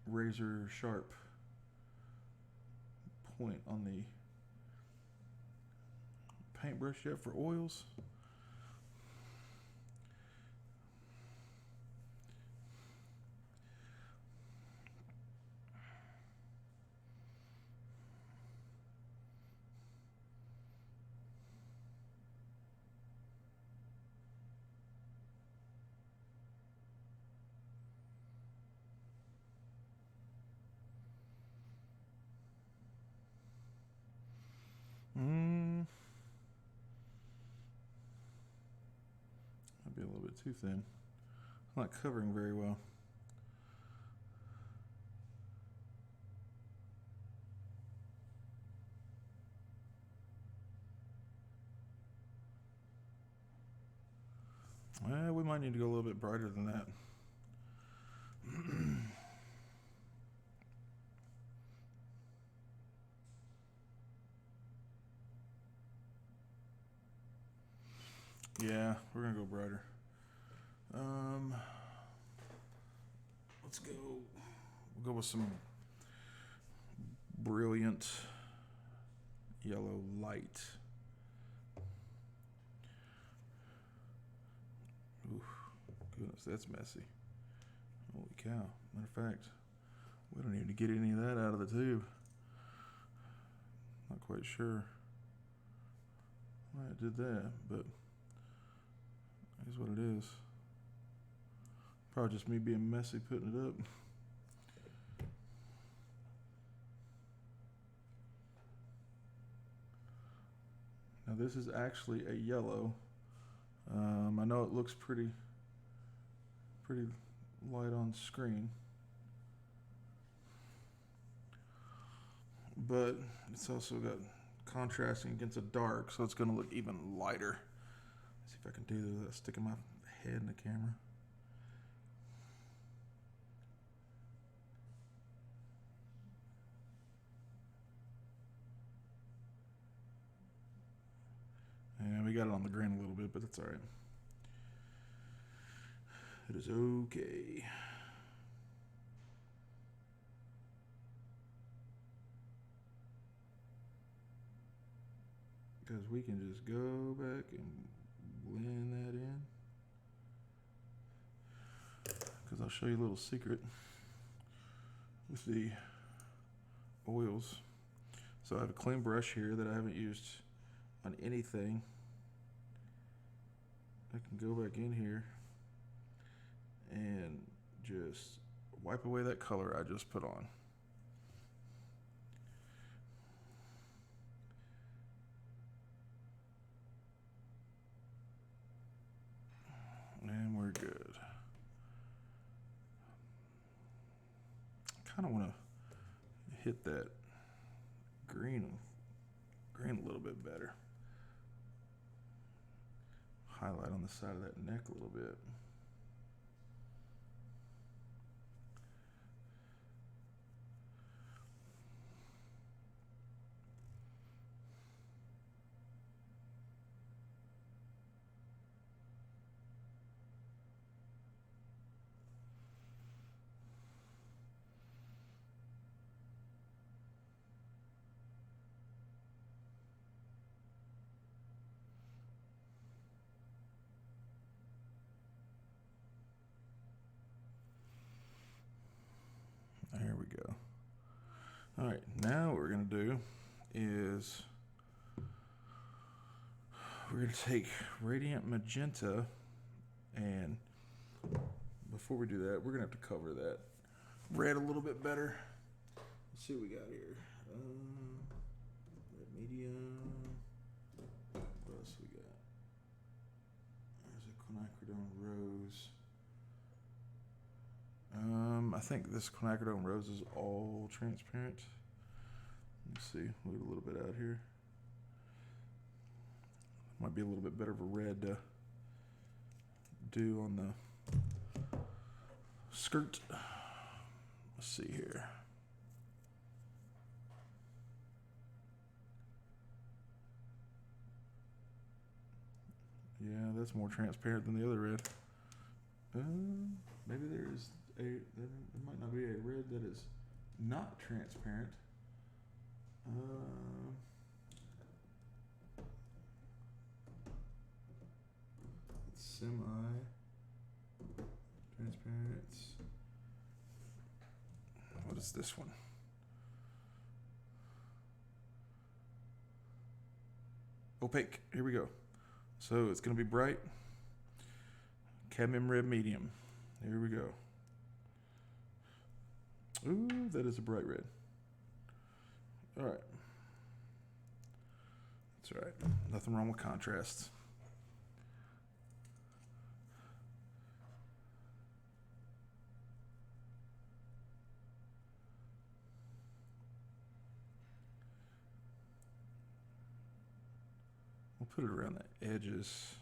A: razor sharp point on the paintbrush yet for oils. Might be a little bit too thin. It's not covering very well. Well, we might need to go a little bit brighter than that. Yeah, we're gonna go brighter. Let's go. We'll go with some brilliant yellow light. Ooh, goodness, that's messy. Holy cow. Matter of fact, we don't need to get any of that out of the tube. Not quite sure why I did that, but here's what it is. Probably just me being messy putting it up. Now this is actually a yellow. I know it looks pretty light on screen, but it's also got contrasting against a dark, so it's going to look even lighter. Let's see if I can do this without sticking my head in the camera. And we got it on the grain a little bit, but that's all right. It is okay. Because we can just go back and blend that in. Because I'll show you a little secret with the oils. So I have a clean brush here that I haven't used on anything. I can go back in here and just wipe away that color I just put on. And we're good. I kind of want to hit that green a little bit better. Highlight on the side of that neck a little bit. we go. All right, now what we're going to do is we're going to take Radiant Magenta, and before we do that, we're going to have to cover that red a little bit better. Let's see what we got here. Red medium. What else we got? There's a quinacridone rose. I think this quinacridone rose is all transparent. Let's see. Leave a little bit out here. Might be a little bit better of a red to do on the skirt. Let's see here. Yeah, that's more transparent than the other red. Maybe there might not be a red that is not transparent. It's semi-transparent. What is this one? Opaque. Here we go. So it's going to be bright. Cadmium Red medium. Here we go. Ooh, that is a bright red. All right. That's right. Nothing wrong with contrast. We'll put it around the edges.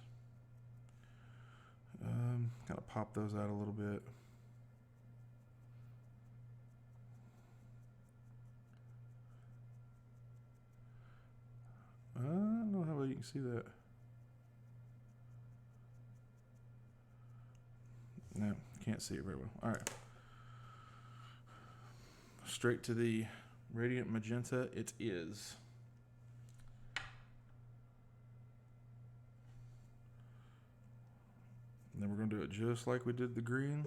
A: Kind of pop those out a little bit. I don't know how well you can see that. No, can't see it very well. All right. Straight to the Radiant Magenta it is. And then we're going to do it just like we did the green.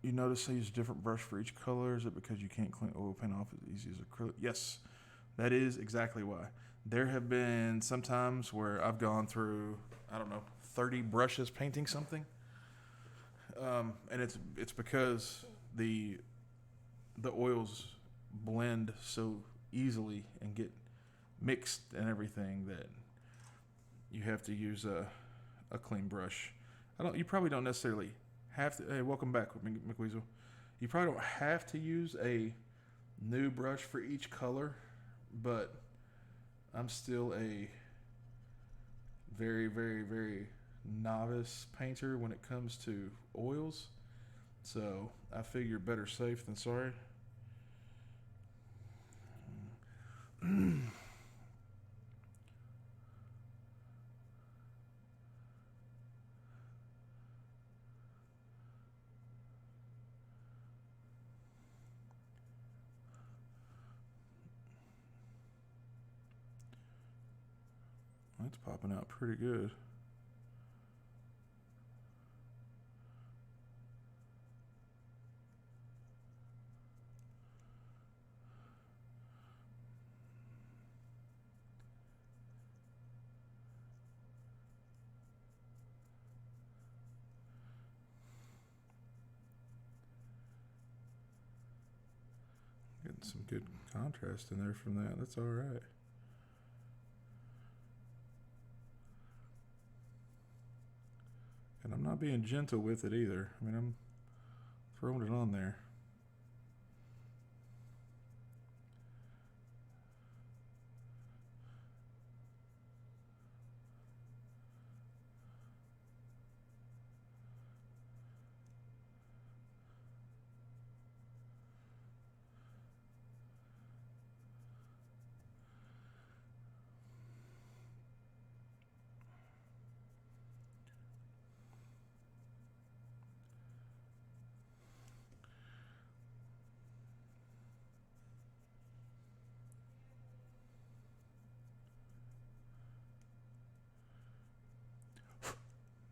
A: You notice I use a different brush for each color. Is it because you can't clean oil paint off as easy as acrylic? Yes, that is exactly why. There have been some times where I've gone through, 30 brushes painting something. And it's because the oils blend so easily and get mixed and everything that you have to use a clean brush. You probably don't necessarily have to. Hey, welcome back, McWeasel. You probably don't have to use a new brush for each color, but I'm still a very, very, very novice painter when it comes to oils. So I figure better safe than sorry. That's popping out pretty good. Getting some good contrast in there from that. That's all right. And I'm not being gentle with it either. I mean, I'm throwing it on there.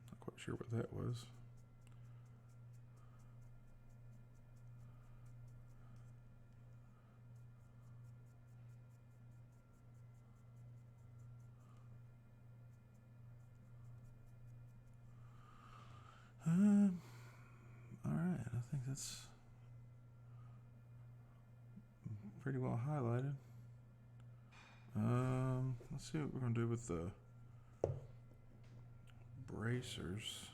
A: Not quite sure what that was. that's pretty well highlighted. Let's see what we're gonna do with the bracers.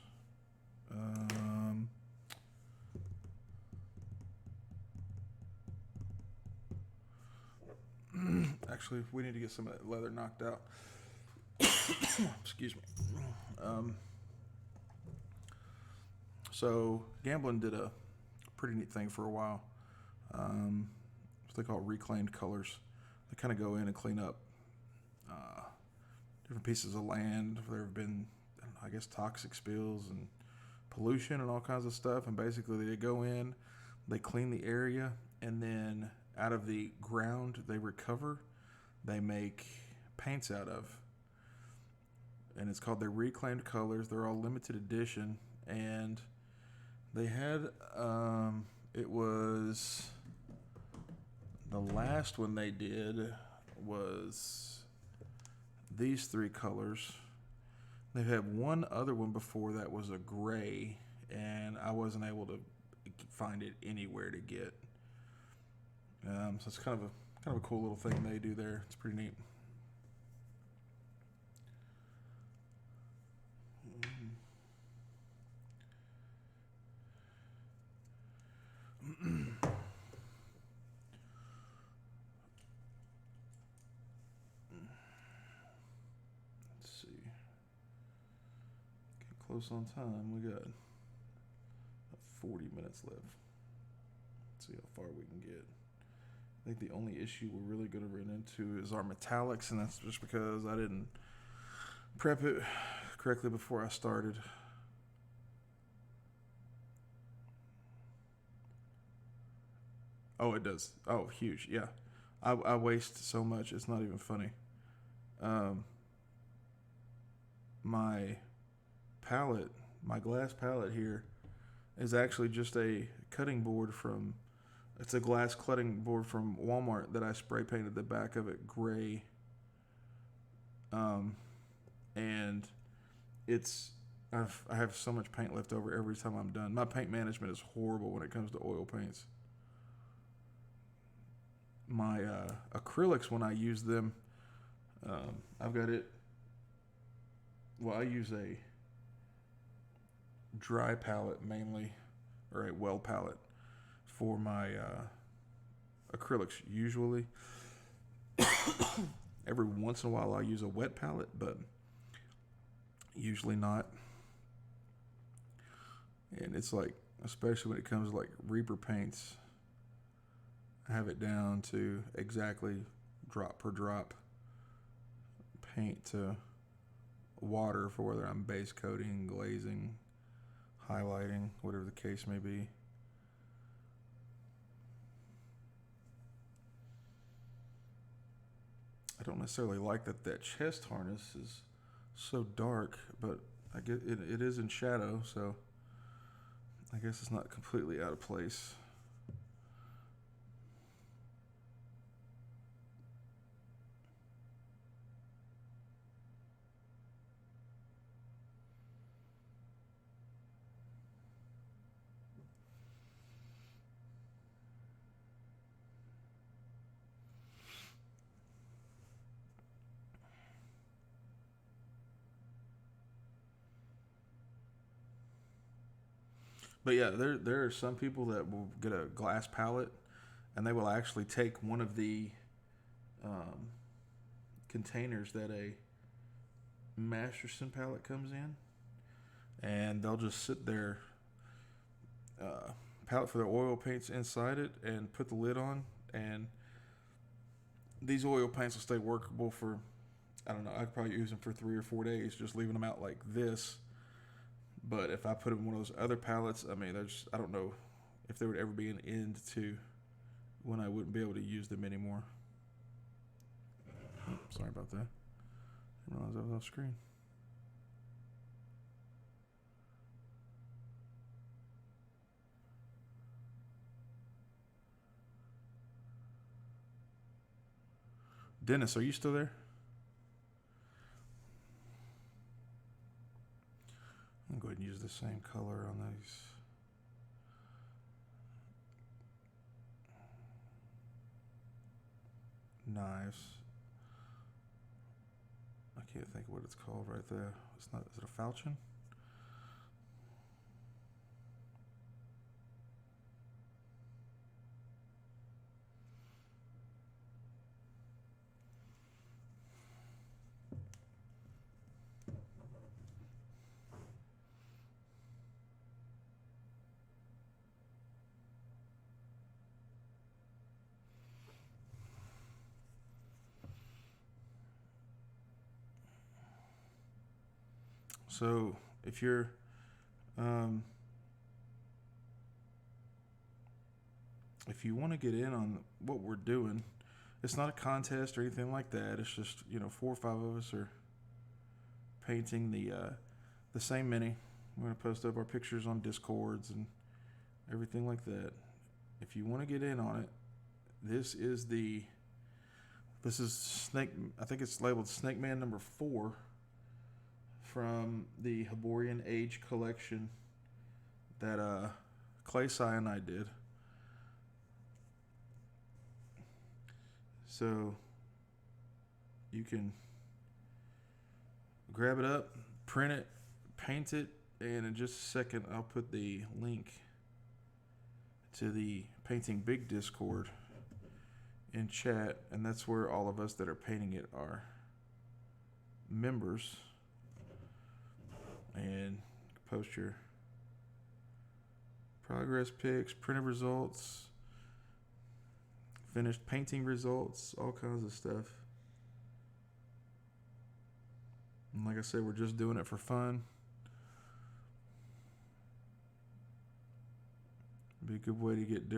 A: Actually, we need to get some of that leather knocked out. Excuse me. So Gamblin did a pretty neat thing for a while. What they call reclaimed colors. They kind of go in and clean up different pieces of land. There have been, I guess, toxic spills and pollution and all kinds of stuff. And basically, they go in, they clean the area, and then out of the ground they recover, they make paints out of. And it's called their reclaimed colors. They're all limited edition, and they had it was the last one they did was these three colors. They had one other one before that was a gray, and I wasn't able to find it anywhere to get. So it's kind of a cool little thing they do there. It's pretty neat. Let's see. Get close on time. We got 40 minutes left. Let's see how far we can get. I think the only issue we're really going to run into is our metallics, and that's just because I didn't prep it correctly before I started. Oh, it does. Oh, huge. Yeah. I waste so much. It's not even funny. My palette, my glass palette here, is actually just a cutting board from, it's a glass cutting board from Walmart that I spray painted the back of it gray. And I have so much paint left over every time I'm done. My paint management is horrible when it comes to oil paints. My acrylics, when I use them, I've got it. Well, I use a dry palette mainly, or a well palette for my acrylics usually. Every once in a while I'll use a wet palette, but usually not. And it's like, especially when it comes to like Reaper paints, I have it down to exactly drop per drop paint to water for whether I'm base coating, glazing, highlighting, whatever the case may be. I don't necessarily like that chest harness is so dark, but I get it is in shadow, so I guess it's not completely out of place. But yeah, there are some people that will get a glass palette, and they will actually take one of the containers that a Masterson palette comes in, and they'll just sit their palette for their oil paints inside it and put the lid on, and these oil paints will stay workable for, I don't know, I could probably use them for 3 or 4 days just leaving them out like this. But if I put them in one of those other palettes, I mean, I don't know if there would ever be an end to when I wouldn't be able to use them anymore. Oh, sorry about that. I didn't realize I was off screen. Dennis, are you still there? I'm going to go ahead and use the same color on these. knives. I can't think of what it's called right there. It's not. Is it a falchion? So if you're if you want to get in on what we're doing, it's not a contest or anything like that. It's just 4 or 5 of us are painting the same mini. We're gonna post up our pictures on Discords and everything like that. If you want to get in on it, this is Snake. I think it's labeled Snake Man number 4 from the Hyborian Age collection that Clay Cyanide did. So you can grab it up, print it, paint it, and in just a second I'll put the link to the Painting Big Discord in chat, and that's where all of us that are painting it are members. And post your progress pics, printed results, finished painting results, all kinds of stuff. And like I said, we're just doing it for fun. Be a good way to get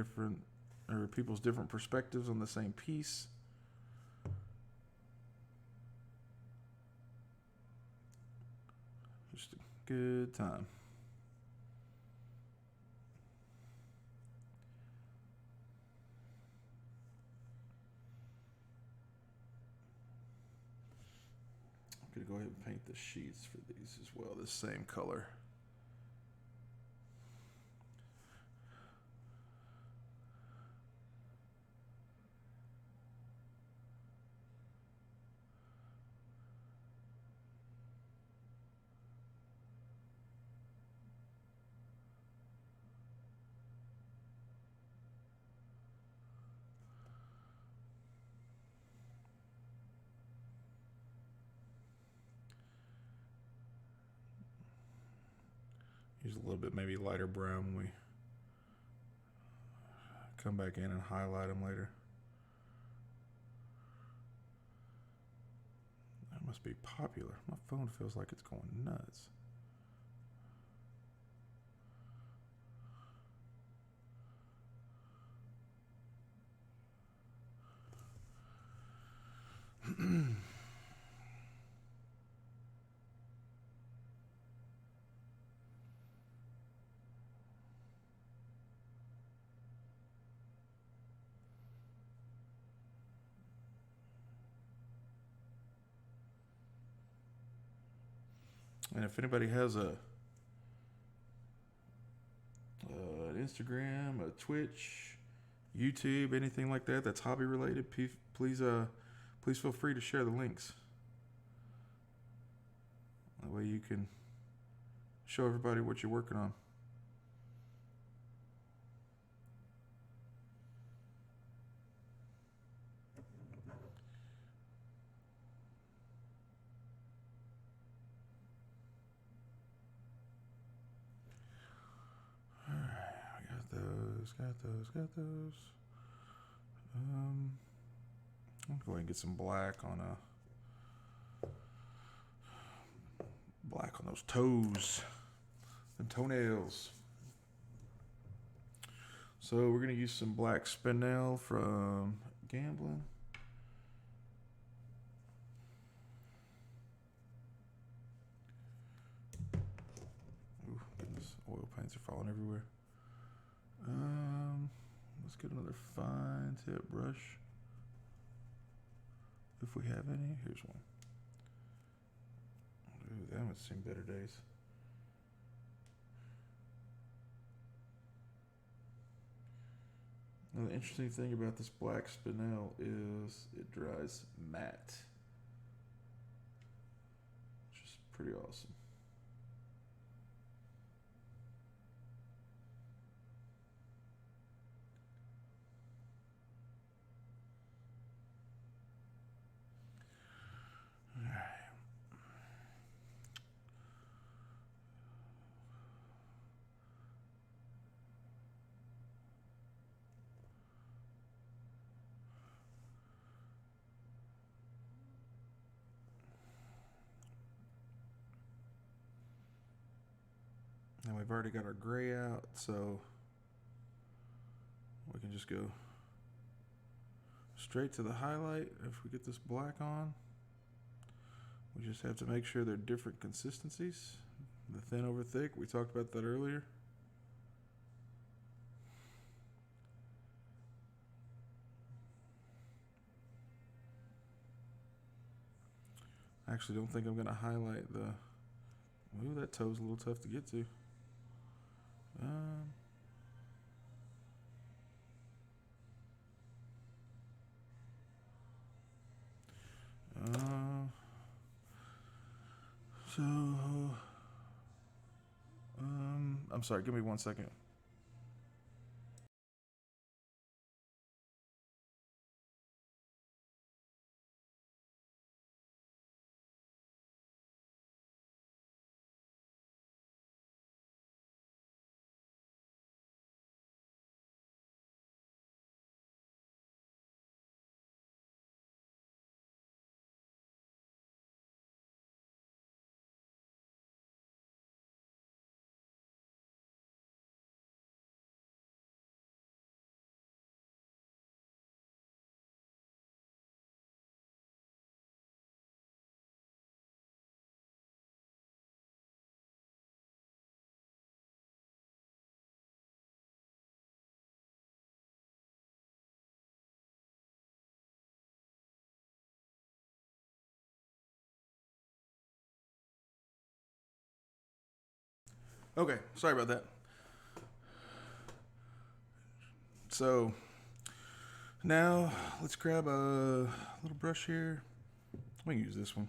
A: people's different perspectives on the same piece. Just a good time. I'm going to go ahead and paint the sheets for these as well, the same color. Use a little bit maybe lighter brown when we come back in and highlight them later. That must be popular. My phone feels like it's going nuts. And if anybody has an Instagram, a Twitch, YouTube, anything like that that's hobby related, please feel free to share the links. That way you can show everybody what you're working on. Got those. I'll go ahead and get some black on those toes and toenails. So we're gonna use some black spinel from Gambling. Ooh, goodness, oil paints are falling everywhere. Let's get another fine tip brush. If we have any, here's one. Ooh, that one's seen better days. Now, the interesting thing about this black spinel is it dries matte, which is pretty awesome. And we've already got our gray out, so we can just go straight to the highlight. If we get this black on, we just have to make sure they're different consistencies. The thin over thick, we talked about that earlier. I actually don't think I'm going to highlight the... Ooh, that toe's a little tough to get to. I'm sorry, give me 1 second. Okay, sorry about that. So now let's grab a little brush here. We can use this one.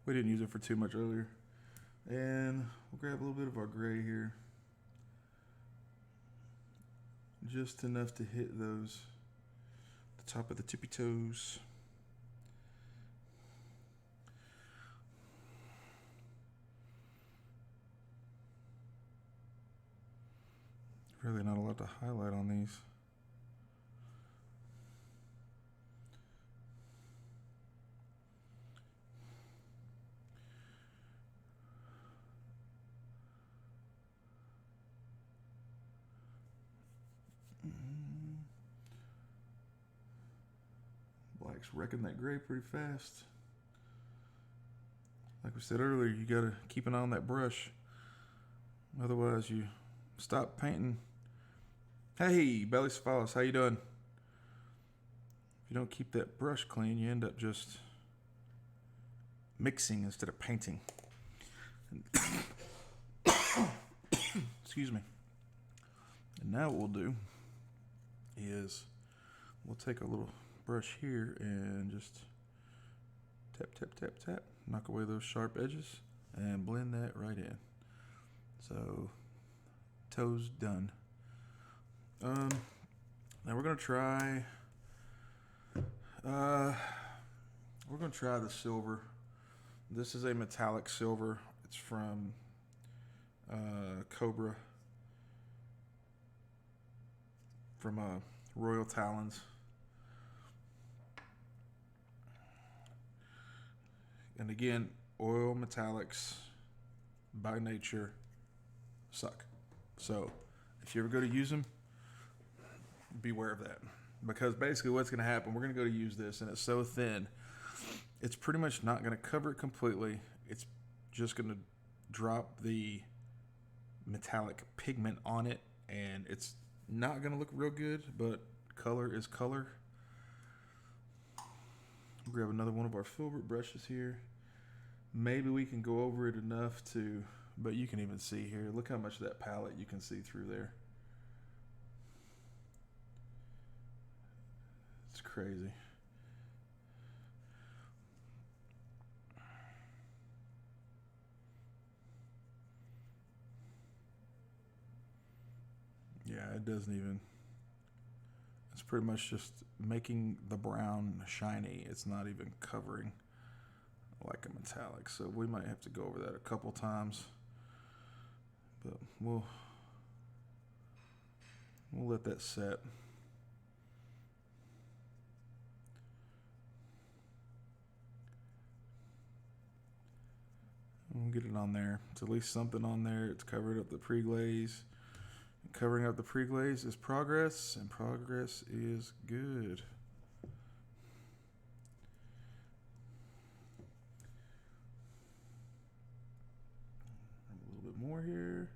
A: We didn't use it for too much earlier. And we'll grab a little bit of our gray here. Just enough to hit the top of the tippy toes. Really not a lot to highlight on these. Black's wrecking that gray pretty fast. Like we said earlier, you gotta keep an eye on that brush. Otherwise you stop painting. Hey, Belly Cephalus, how you doing? If you don't keep that brush clean, you end up just mixing instead of painting. Excuse me. And now what we'll do is we'll take a little brush here and just tap, tap, tap, tap, knock away those sharp edges and blend that right in. So, toes done. Now we're gonna try the silver. This is a metallic silver. It's from Cobra, from Royal Talons. And again, oil metallics by nature suck. So if you ever go to use them, beware of that. Because basically what's going to happen, we're going to go to use this, and it's so thin, it's pretty much not going to cover it completely. It's just going to drop the metallic pigment on it, and it's not going to look real good, but color is color. We'll grab another one of our filbert brushes here. Maybe we can go over it enough to, but you can even see here, look how much of that palette you can see through there. crazy. Yeah, it doesn't even. It's pretty much just making the brown shiny. It's not even covering like a metallic. So we might have to go over that a couple times. But we'll let that set. We'll get it on there. It's at least something on there. It's covered up the pre-glaze. Covering up the pre-glaze is progress, and progress is good. A little bit more here.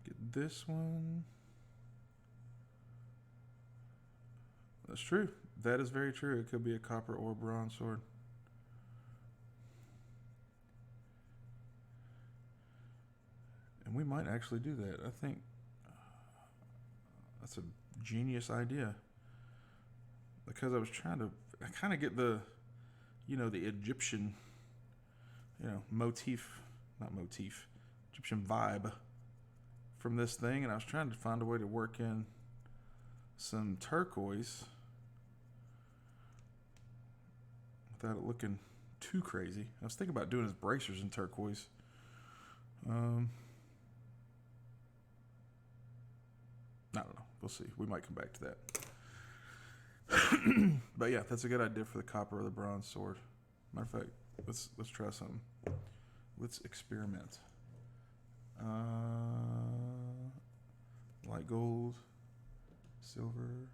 A: Get this one. That's true. That is very true. It could be a copper or bronze sword. And we might actually do that. I think that's a genius idea. Because I was trying to kind of get the, the Egyptian, Egyptian vibe from this thing. And I was trying to find a way to work in some turquoise without it looking too crazy. I was thinking about doing his bracers in turquoise. I don't know. We'll see. We might come back to that. But yeah, that's a good idea for the copper or the bronze sword. Matter of fact, let's try something. Let's experiment. Light gold, silver,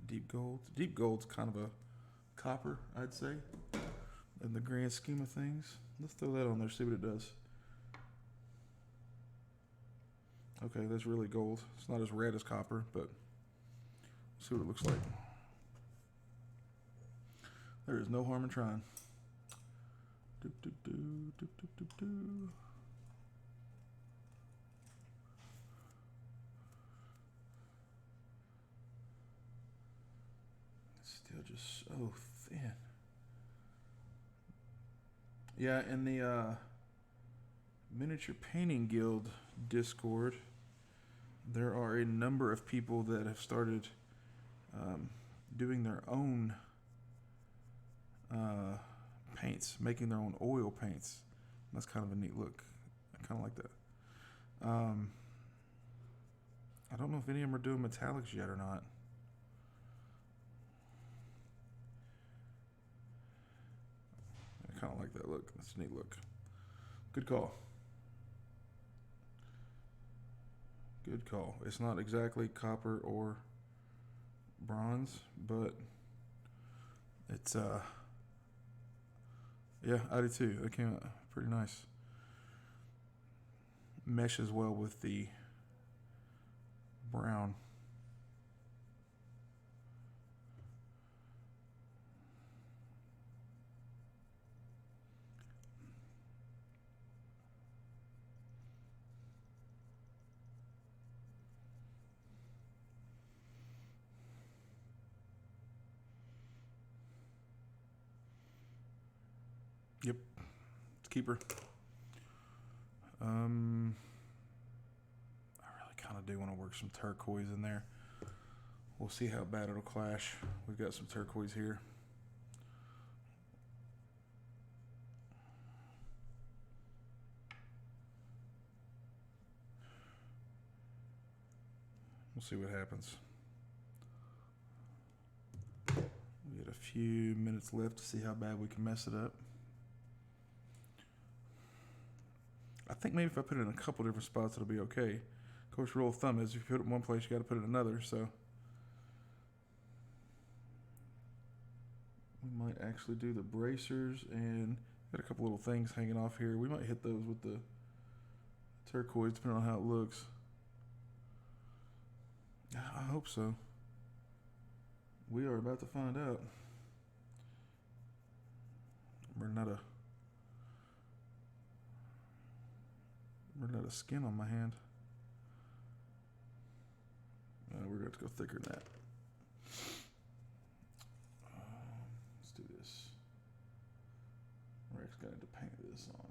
A: deep gold. Deep gold's kind of a copper, I'd say, in the grand scheme of things. Let's throw that on there, see what it does. Okay, that's really gold. It's not as red as copper, but see what it looks like. There is no harm in trying. Doop, doop, doop, doop, doop, doop, doop. Still just so thin. Yeah, in the Miniature Painting Guild Discord, there are a number of people that have started doing their own paints, making their own oil paints. That's kind of a neat look. I kind of like that. I don't know if any of them are doing metallics yet or not. I kind of like that look. That's a neat look. Good call. Good call. It's not exactly copper or bronze, but it's yeah, I did too. That came out pretty nice. Meshes well with the brown. Yep, it's keeper. I really kind of do want to work some turquoise in there. We'll see how bad it'll clash. We've got some turquoise here. We'll see what happens. We got a few minutes left to see how bad we can mess it up. I think maybe if I put it in a couple different spots, it'll be okay. Of course, rule of thumb is if you put it in one place, you got to put it in another. So we might actually do the bracers, and got a couple little things hanging off here. We might hit those with the turquoise, depending on how it looks. I hope so. We are about to find out. We're not a running out of skin on my hand. We're going to go thicker than that. Let's do this. We're actually going to paint this on.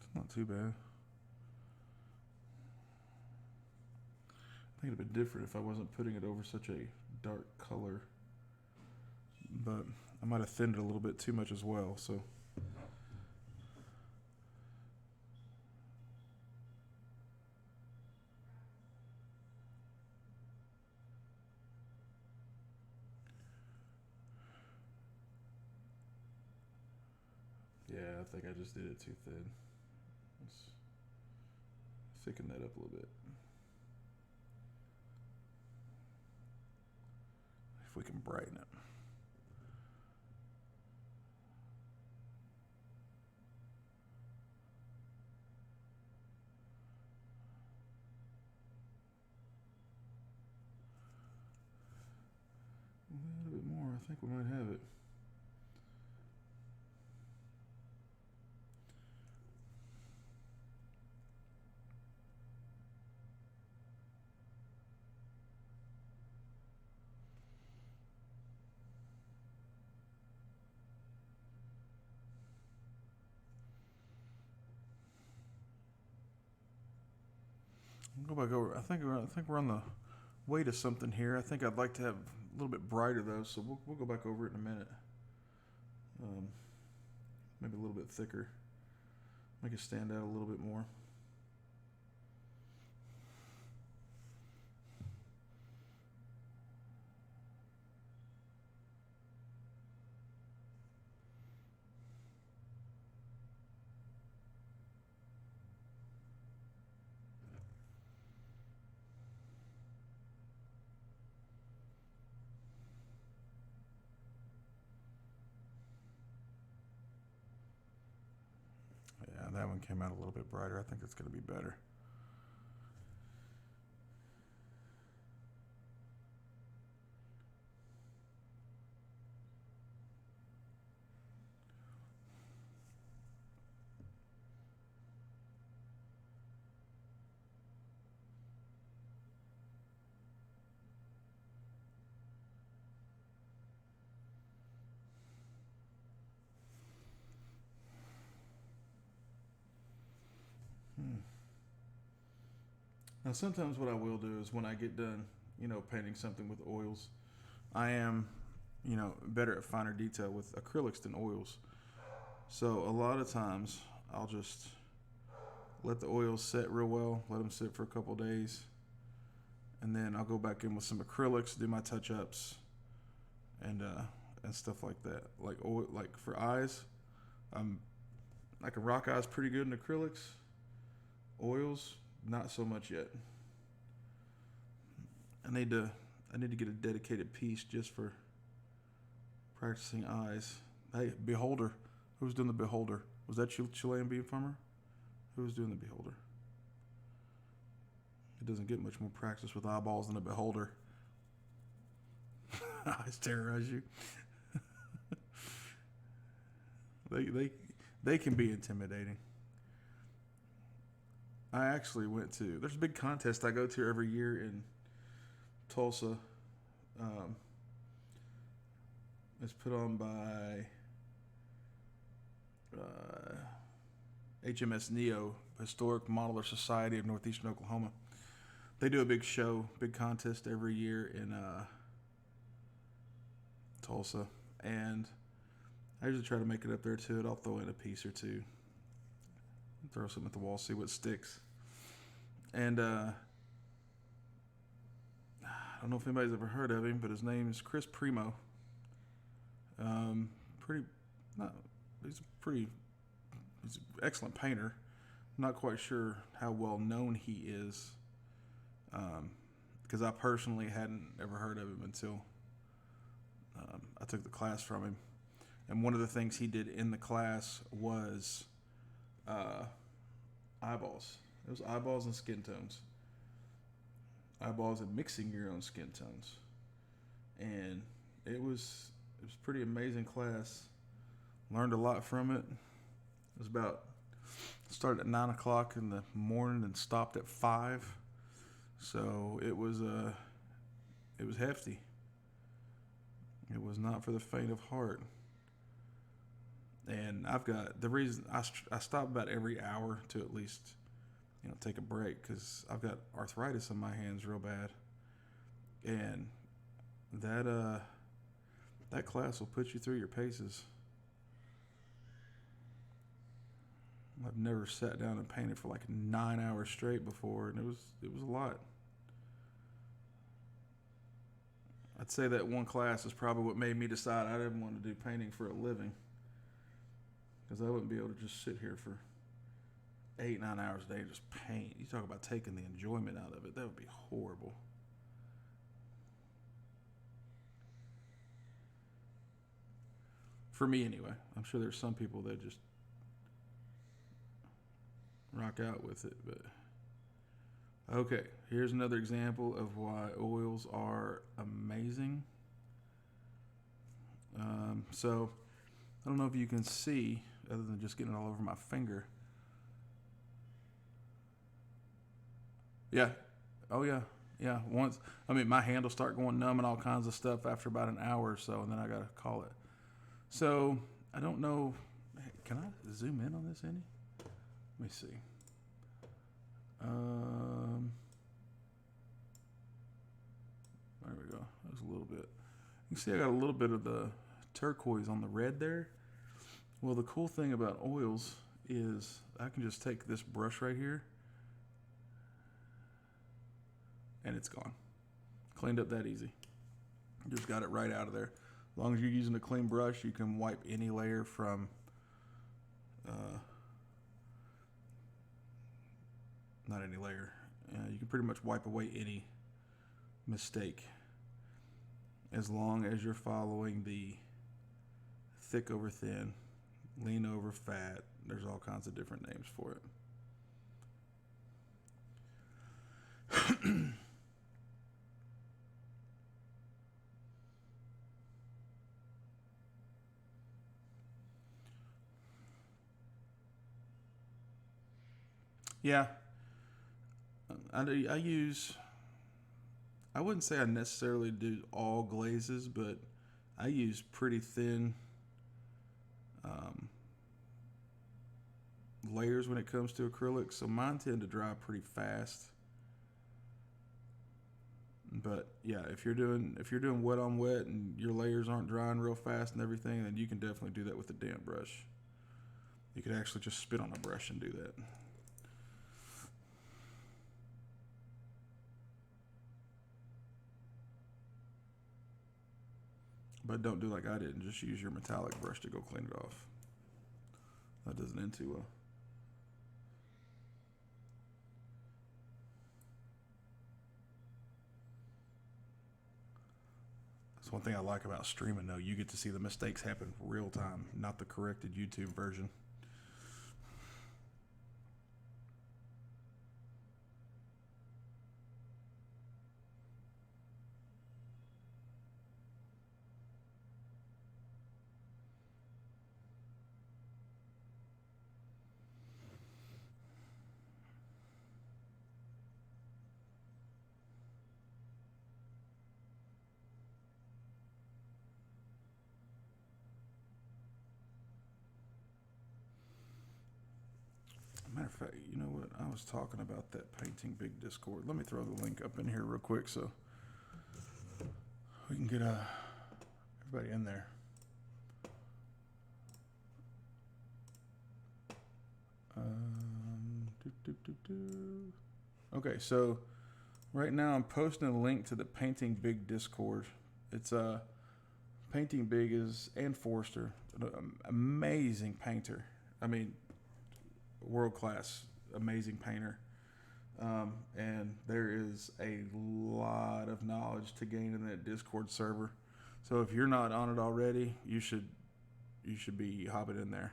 A: It's not too bad. I think it'd have been different if I wasn't putting it over such a dark color. But I might have thinned it a little bit too much as well, so. Yeah, I think I just did it too thin. Let's thicken that up a little bit. If we can brighten it. A little bit more, I think we might have it. Go back over. I think we're on the way to something here. I think I'd like to have a little bit brighter though, so we'll go back over it in a minute. Maybe a little bit thicker. Make it stand out a little bit more. That one came out a little bit brighter. I think it's going to be better. Now, sometimes what I will do is when I get done, painting something with oils, I am, better at finer detail with acrylics than oils. So a lot of times I'll just let the oils set real well, let them sit for a couple days, and then I'll go back in with some acrylics, do my touch-ups, and stuff like that. Like oil, like for eyes, I can rock eyes pretty good in acrylics. Oils, not so much yet. I need to get a dedicated piece just for practicing eyes. Hey, Beholder. Who's doing the Beholder? Was that Chilean Bean Farmer? Who was doing the Beholder? It doesn't get much more practice with eyeballs than a Beholder. Eyes terrorize you. They can be intimidating. I actually went to, there's a big contest I go to every year in Tulsa. It's put on by HMS NEO, Historic Modeler Society of Northeastern Oklahoma. They do a big show, big contest every year in Tulsa, and I usually try to make it up there too. I'll throw in a piece or two, throw something at the wall, see what sticks. And I don't know if anybody's ever heard of him, but his name is Chris Primo. He's an excellent painter. not quite sure how well known he is, because I personally hadn't ever heard of him until I took the class from him. And one of the things he did in the class was eyeballs. It was eyeballs and skin tones. Eyeballs and mixing your own skin tones. And it was pretty amazing class. Learned a lot from it. It was started at 9 o'clock in the morning and stopped at 5. So it was hefty. It was not for the faint of heart. And I've got the reason I stop about every hour to at least, take a break, because I've got arthritis in my hands real bad. And that class will put you through your paces. I've never sat down and painted for like 9 hours straight before, and it was a lot. I'd say that one class is probably what made me decide I didn't want to do painting for a living, because I wouldn't be able to just sit here for 8-9 hours a day and just paint. You talk about taking the enjoyment out of it. That would be horrible. For me, anyway. I'm sure there's some people that just rock out with it, but okay, here's another example of why oils are amazing. So I don't know if you can see, other than just getting it all over my finger. Yeah. Oh yeah. Yeah. My hand will start going numb and all kinds of stuff after about an hour or so, and then I gotta call it. So I don't know. Can I zoom in on this any? Let me see. There we go. That was a little bit. You can see I got a little bit of the turquoise on the red there. Well, the cool thing about oils is I can just take this brush right here and it's gone. Cleaned up that easy. Just got it right out of there. As long as you're using a clean brush, you can wipe any layer from not any layer. You can pretty much wipe away any mistake, as long as you're following the thick over thin, lean over fat. There's all kinds of different names for it. Yeah, I use, I wouldn't say I necessarily do all glazes, but I use pretty thin layers when it comes to acrylics, so mine tend to dry pretty fast. But yeah, if you're doing wet on wet and your layers aren't drying real fast and everything, then you can definitely do that with a damp brush. You could actually just spit on a brush and do that. But don't do like I did and just use your metallic brush to go clean it off. That doesn't end too well. That's one thing I like about streaming, though. You get to see the mistakes happen real time, not the corrected YouTube version. Matter of fact, you know what? I was talking about that painting big Discord. Let me throw the link up in here real quick so we can get everybody in there. Okay, so right now I'm posting a link to the Painting Big Discord. It's Painting Big is Ann Forster, an amazing painter. I mean, world class. amazing painter. And there is a lot of knowledge to gain in that Discord server. So if you're not on it already, you should be hopping in there.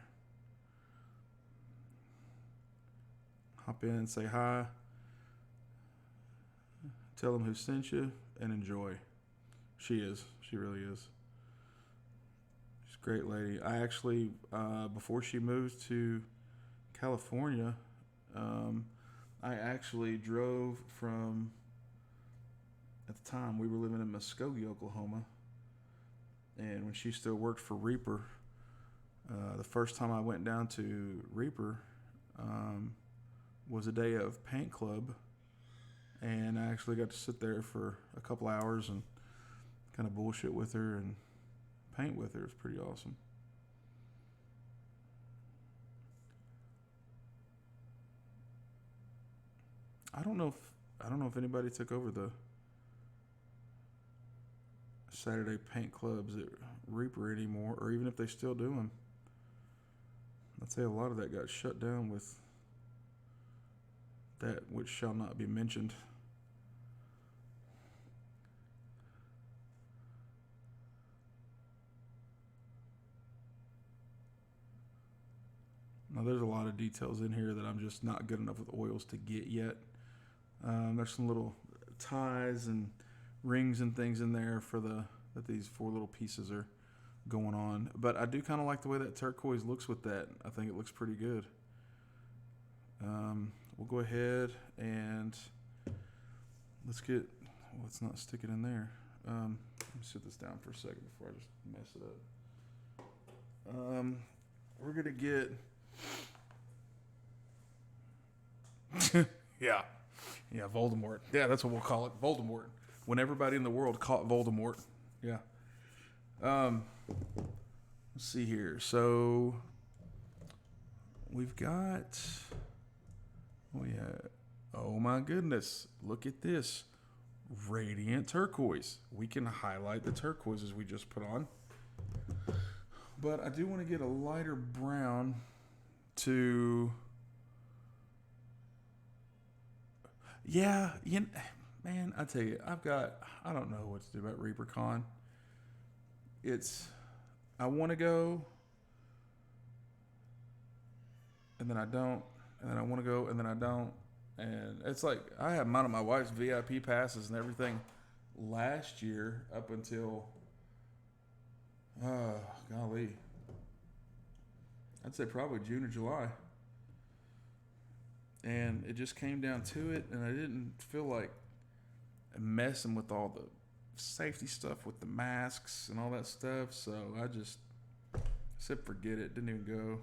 A: Hop in, say hi, tell them who sent you, and enjoy. She really is. She's a great lady. I actually, before she moved to California, I actually drove from, at the time we were living in Muskogee, Oklahoma, and when she still worked for Reaper, the first time I went down to Reaper was a day of paint club, and I actually got to sit there for a couple hours and kind of bullshit with her and paint with her. It was pretty awesome. I don't know if anybody took over the Saturday paint clubs at Reaper anymore, or even if they still do them. I'd say a lot of that got shut down with that which shall not be mentioned. Now there's a lot of details in here that I'm just not good enough with oils to get yet. There's some little ties and rings and things in there that these 4 little pieces are going on. But I do kind of like the way that turquoise looks with that. I think it looks pretty good. We'll go ahead and let's not stick it in there. Let me sit this down for a second before I just mess it up. We're going to get... Yeah, Voldemort. Yeah, that's what we'll call it, Voldemort. When everybody in the world caught Voldemort. Yeah. Let's see here. So we've got... Oh my goodness. Look at this. Radiant turquoise. We can highlight the turquoises we just put on. But I do want to get a lighter brown to... Yeah, man, I tell you, I don't know what to do about ReaperCon. I want to go, and then I don't, and then I want to go, and then I don't. And it's like, I had mine on my wife's VIP passes and everything last year up until, golly, I'd say probably June or July. And it just came down to it, and I didn't feel like messing with all the safety stuff with the masks and all that stuff, so I just said forget it, didn't even go.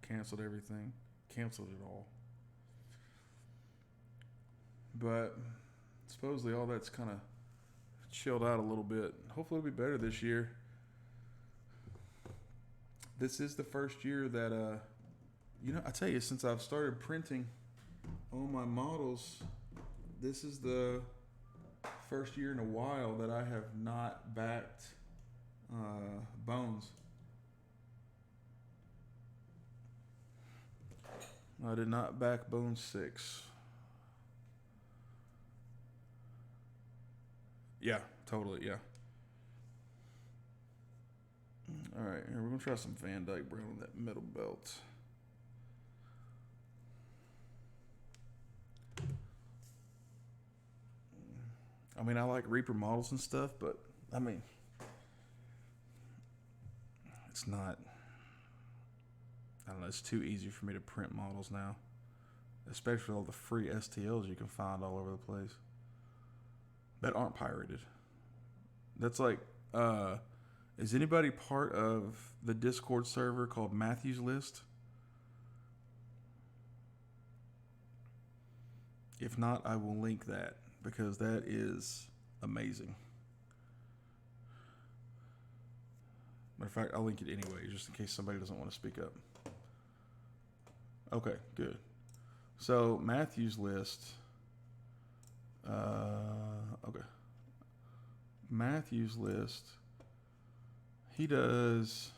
A: Canceled everything. Canceled it all. But supposedly all that's kind of chilled out a little bit. Hopefully it'll be better this year. This is the first year that, I tell you, since I've started printing on my models, this is the first year in a while that I have not backed bones. I did not back bone 6. Yeah, totally, yeah. All right, here we're going to try some Van Dyke brown on that middle belt. I mean, I like Reaper models and stuff, but, I mean, it's not, I don't know, it's too easy for me to print models now. Especially all the free STLs you can find all over the place that aren't pirated. That's like, is anybody part of the Discord server called Matthew's List? If not, I will link that, because that is amazing. Matter of fact, I'll link it anyway, just in case somebody doesn't want to speak up. Okay, good. So, Matthew's List. Okay. Matthew's List. He does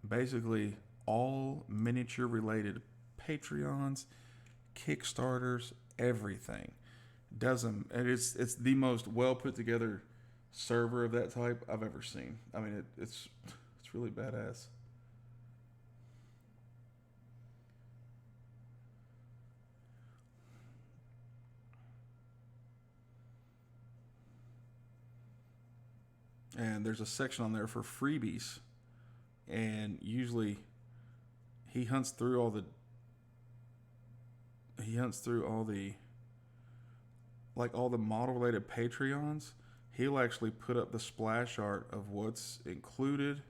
A: basically all miniature related Patreons, Kickstarters, everything. Doesn't and it's the most well put together server of that type I've ever seen. I mean, it's really badass. And there's a section on there for freebies, and usually he hunts through all the like all the model related Patreons. He'll actually put up the splash art of what's included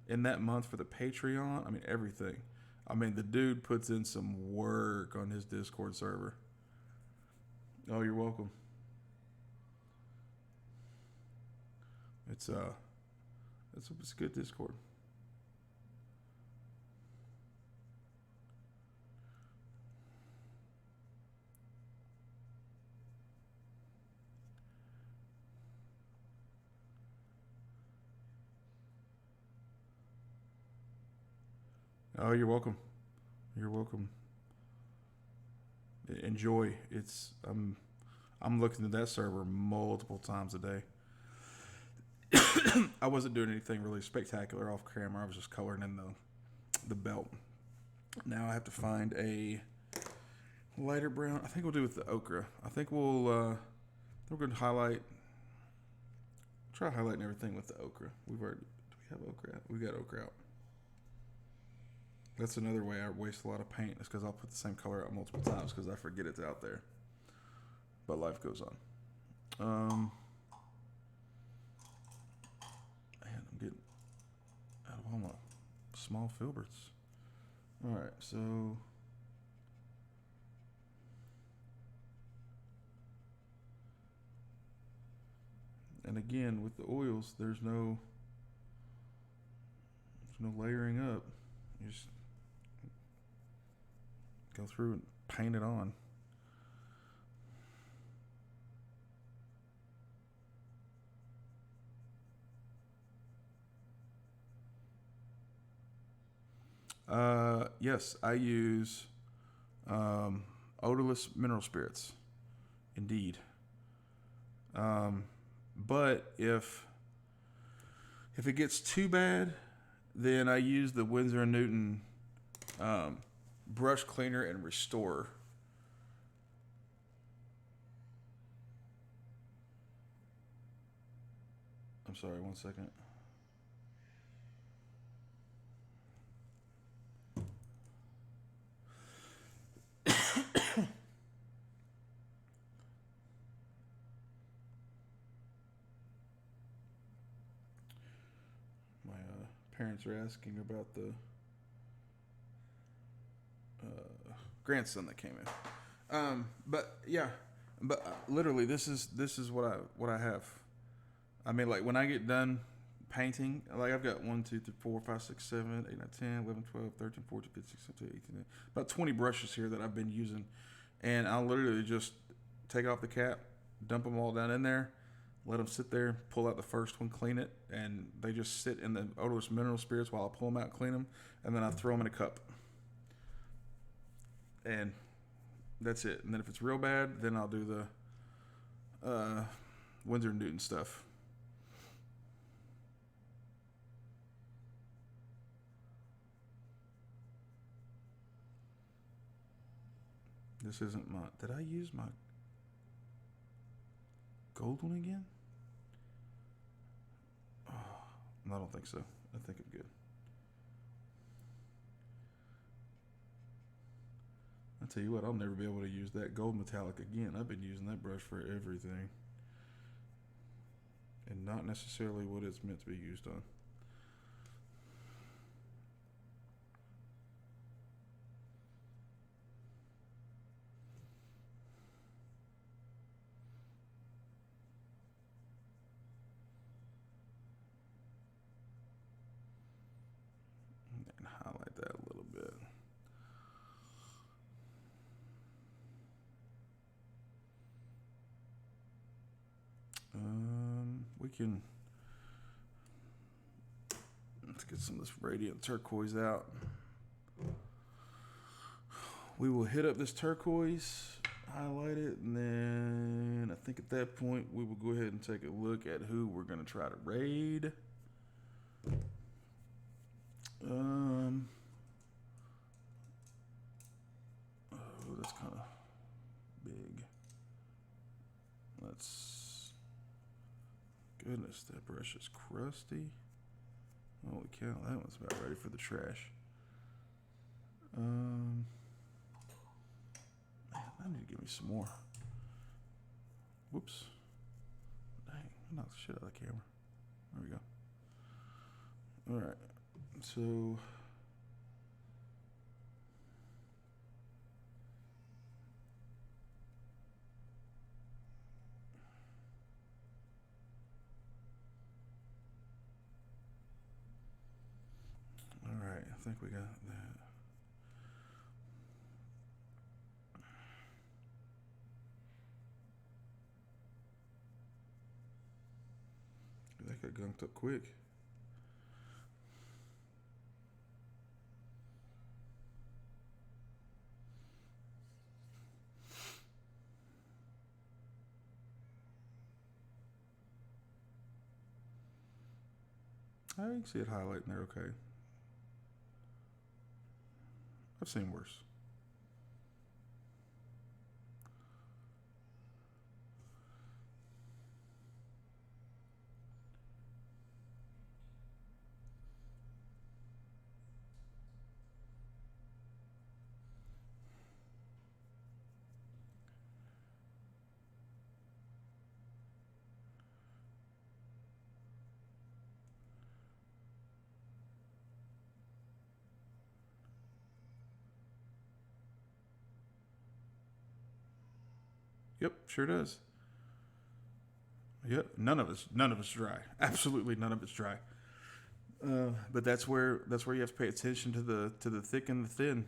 A: in that month for the Patreon. I mean, everything. I mean, the dude puts in some work on his Discord server. Oh, you're welcome. It's a good Discord. Oh, you're welcome. You're welcome. Enjoy. I'm looking at that server multiple times a day. I wasn't doing anything really spectacular off camera. I was just coloring in the belt. Now I have to find a lighter brown. I think we'll do with the ochre. I think we're going to try highlighting everything with the ochre. Do we have ochre out? We got ochre out. That's another way I waste a lot of paint, is because I'll put the same color out multiple times because I forget it's out there. But life goes on. Man, I'm getting out of all my small filberts. Alright, so and again with the oils, there's no layering up. You just go through and paint it on. Yes, I use odorless mineral spirits. Indeed. But if it gets too bad, then I use the Winsor & Newton brush cleaner and restorer. I'm sorry, one second. My parents are asking about the grandson that came in. But yeah, literally this is what I have. I mean, like when I get done painting, like I've got 1, 2, 3, 4, 5, 6, 7, 8, 9, 10, 11, 12, 13, 14, 15, 16, 17, 18, about 20 brushes here that I've been using. And I'll literally just take off the cap, dump them all down in there, let them sit there, pull out the first one, clean it, and they just sit in the odorless mineral spirits while I pull them out, clean them, and then I throw them in a cup. And that's it. And then if it's real bad, then I'll do the Winsor & Newton stuff. This isn't my... Did I use my gold one again? Oh, I don't think so. I think I'm good. I tell you what, I'll never be able to use that gold metallic again. I've been using that brush for everything. And not necessarily what it's meant to be used on. And highlight that a little bit. We can Let's get some of this radiant turquoise out. We will hit up this turquoise, highlight it, and then I think at that point we will go ahead and take a look at who we're going to try to raid. Oh, that's kind of big. Goodness, that brush is crusty. Holy cow, that one's about ready for the trash. Man, I need to give me some more. Whoops. Dang, I knocked the shit out of the camera. There we go. Alright, so... Alright, I think we got that. That got gunked up quick. I can see it highlighting there, okay. I've seen worse. Yep, sure does. Yep, none of it's dry. Absolutely none of it's dry. But that's where you have to pay attention to the thick and the thin.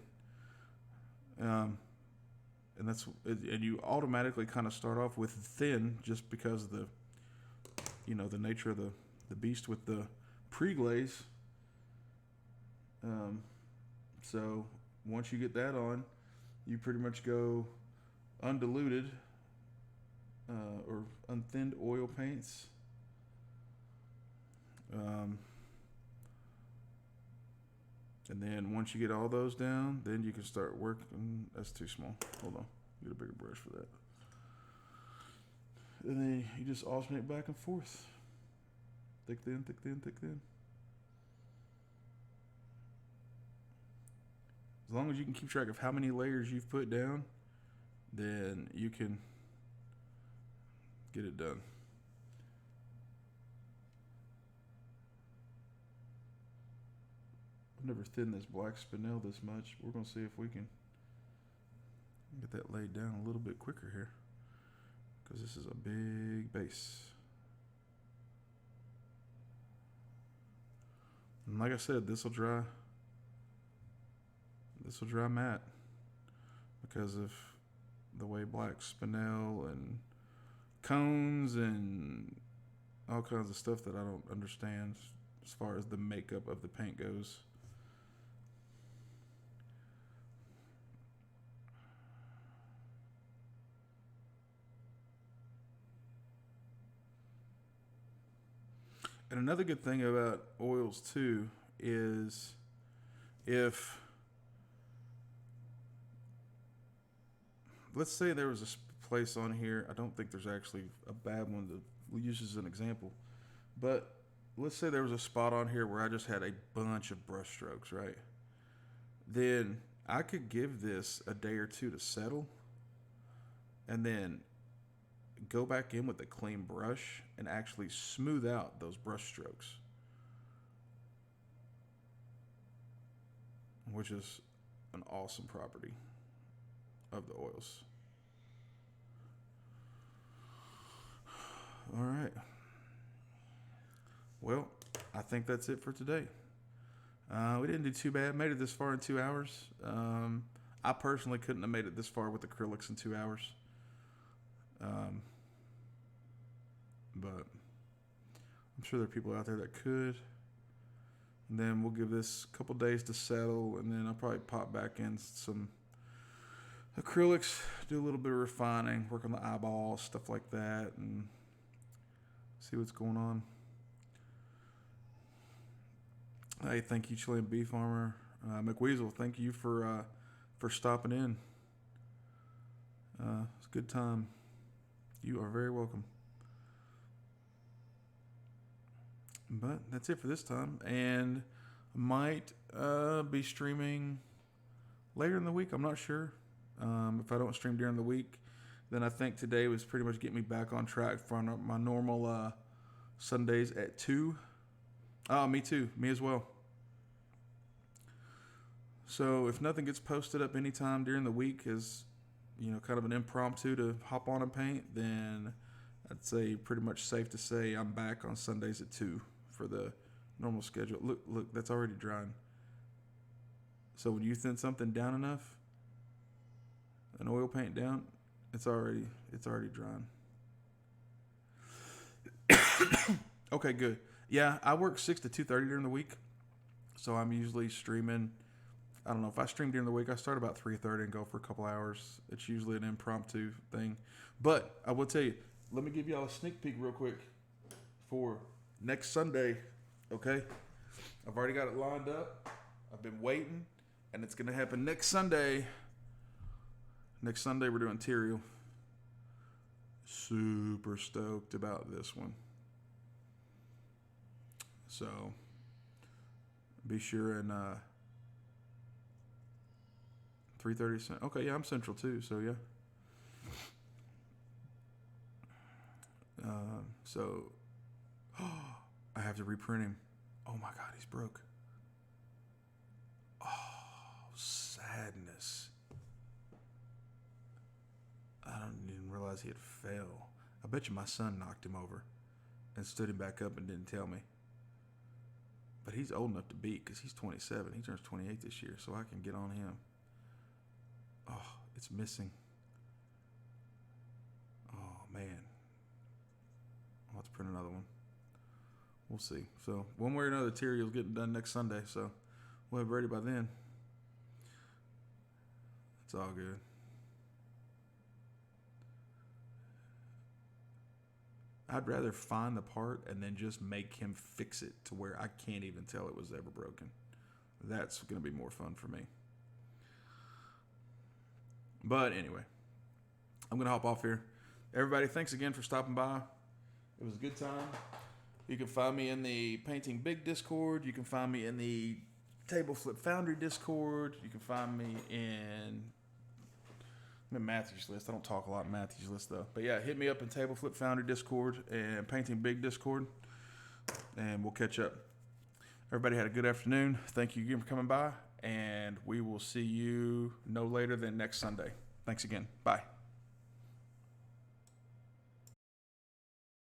A: And you automatically kind of start off with thin just because of the nature of the beast with the pre-glaze. So once you get that on, you pretty much go undiluted or unthinned oil paints. And then once you get all those down, then you can start working. That's too small. Hold on. Get a bigger brush for that. And then you just alternate back and forth. Thick, thin, thick, thin, thick, thin. As long as you can keep track of how many layers you've put down, then you can get it done. I've never thinned this black spinel this much. We're going to see if we can get that laid down a little bit quicker here, because this is a big base. And like I said, this will dry matte because of the way black spinel and cones and all kinds of stuff that I don't understand as far as the makeup of the paint goes. And another good thing about oils too is if, let's say there was a place on here, I don't think there's actually a bad one to use as an example, but let's say there was a spot on here where I just had a bunch of brush strokes, right? Then I could give this a day or two to settle and then go back in with a clean brush and actually smooth out those brush strokes, which is an awesome property of the oils. All right. Well, I think that's it for today. We didn't do too bad. Made it this far in 2 hours. I personally couldn't have made it this far with acrylics in 2 hours. But I'm sure there are people out there that could. And then we'll give this a couple days to settle, and then I'll probably pop back in some acrylics, do a little bit of refining, work on the eyeballs, stuff like that, and see what's going on. Hey, thank you, Chilean Beef Farmer. McWeasel, thank you for stopping in. It's a good time. You are very welcome. But that's it for this time. And I might be streaming later in the week. I'm not sure. If I don't stream during the week, then I think today was pretty much getting me back on track for my normal Sundays at 2. Oh, me too. Me as well. So if nothing gets posted up anytime during the week as, kind of an impromptu to hop on and paint, then I'd say pretty much safe to say I'm back on Sundays at 2 for the normal schedule. Look, that's already drying. So when you thin something down enough, an oil paint down, it's already drying. Okay, good. Yeah, I work 6 to 2:30 during the week, so I'm usually streaming. I don't know, if I stream during the week, I start about 3:30 and go for a couple hours. It's usually an impromptu thing. But I will tell you, let me give y'all a sneak peek real quick for next Sunday, okay? I've already got it lined up. I've been waiting, and it's going to happen next Sunday. Next Sunday, we're doing Tyrael. Super stoked about this one. So, be sure and 3:30. Okay, yeah, I'm Central too, so yeah. So, I have to reprint him. Oh my God, he's broke. Oh, sadness. I didn't even realize he had fell. I bet you my son knocked him over and stood him back up and didn't tell me. But he's old enough to beat because he's 27. He turns 28 this year, so I can get on him. Oh, it's missing. Oh, man. I'll have to print another one. We'll see. So, one way or another, Tyrael's getting done next Sunday, so we'll have it ready by then. It's all good. I'd rather find the part and then just make him fix it to where I can't even tell it was ever broken. That's going to be more fun for me. But anyway, I'm going to hop off here. Everybody, thanks again for stopping by. It was a good time. You can find me in the Painting Big Discord. You can find me in the Table Flip Foundry Discord. You can find me in Matthew's List. I don't talk a lot in Matthew's List, though. But yeah, hit me up in Table Flip Foundry Discord and Painting Big Discord, and we'll catch up. Everybody had a good afternoon. Thank you again for coming by, and we will see you no later than next Sunday. Thanks again. Bye.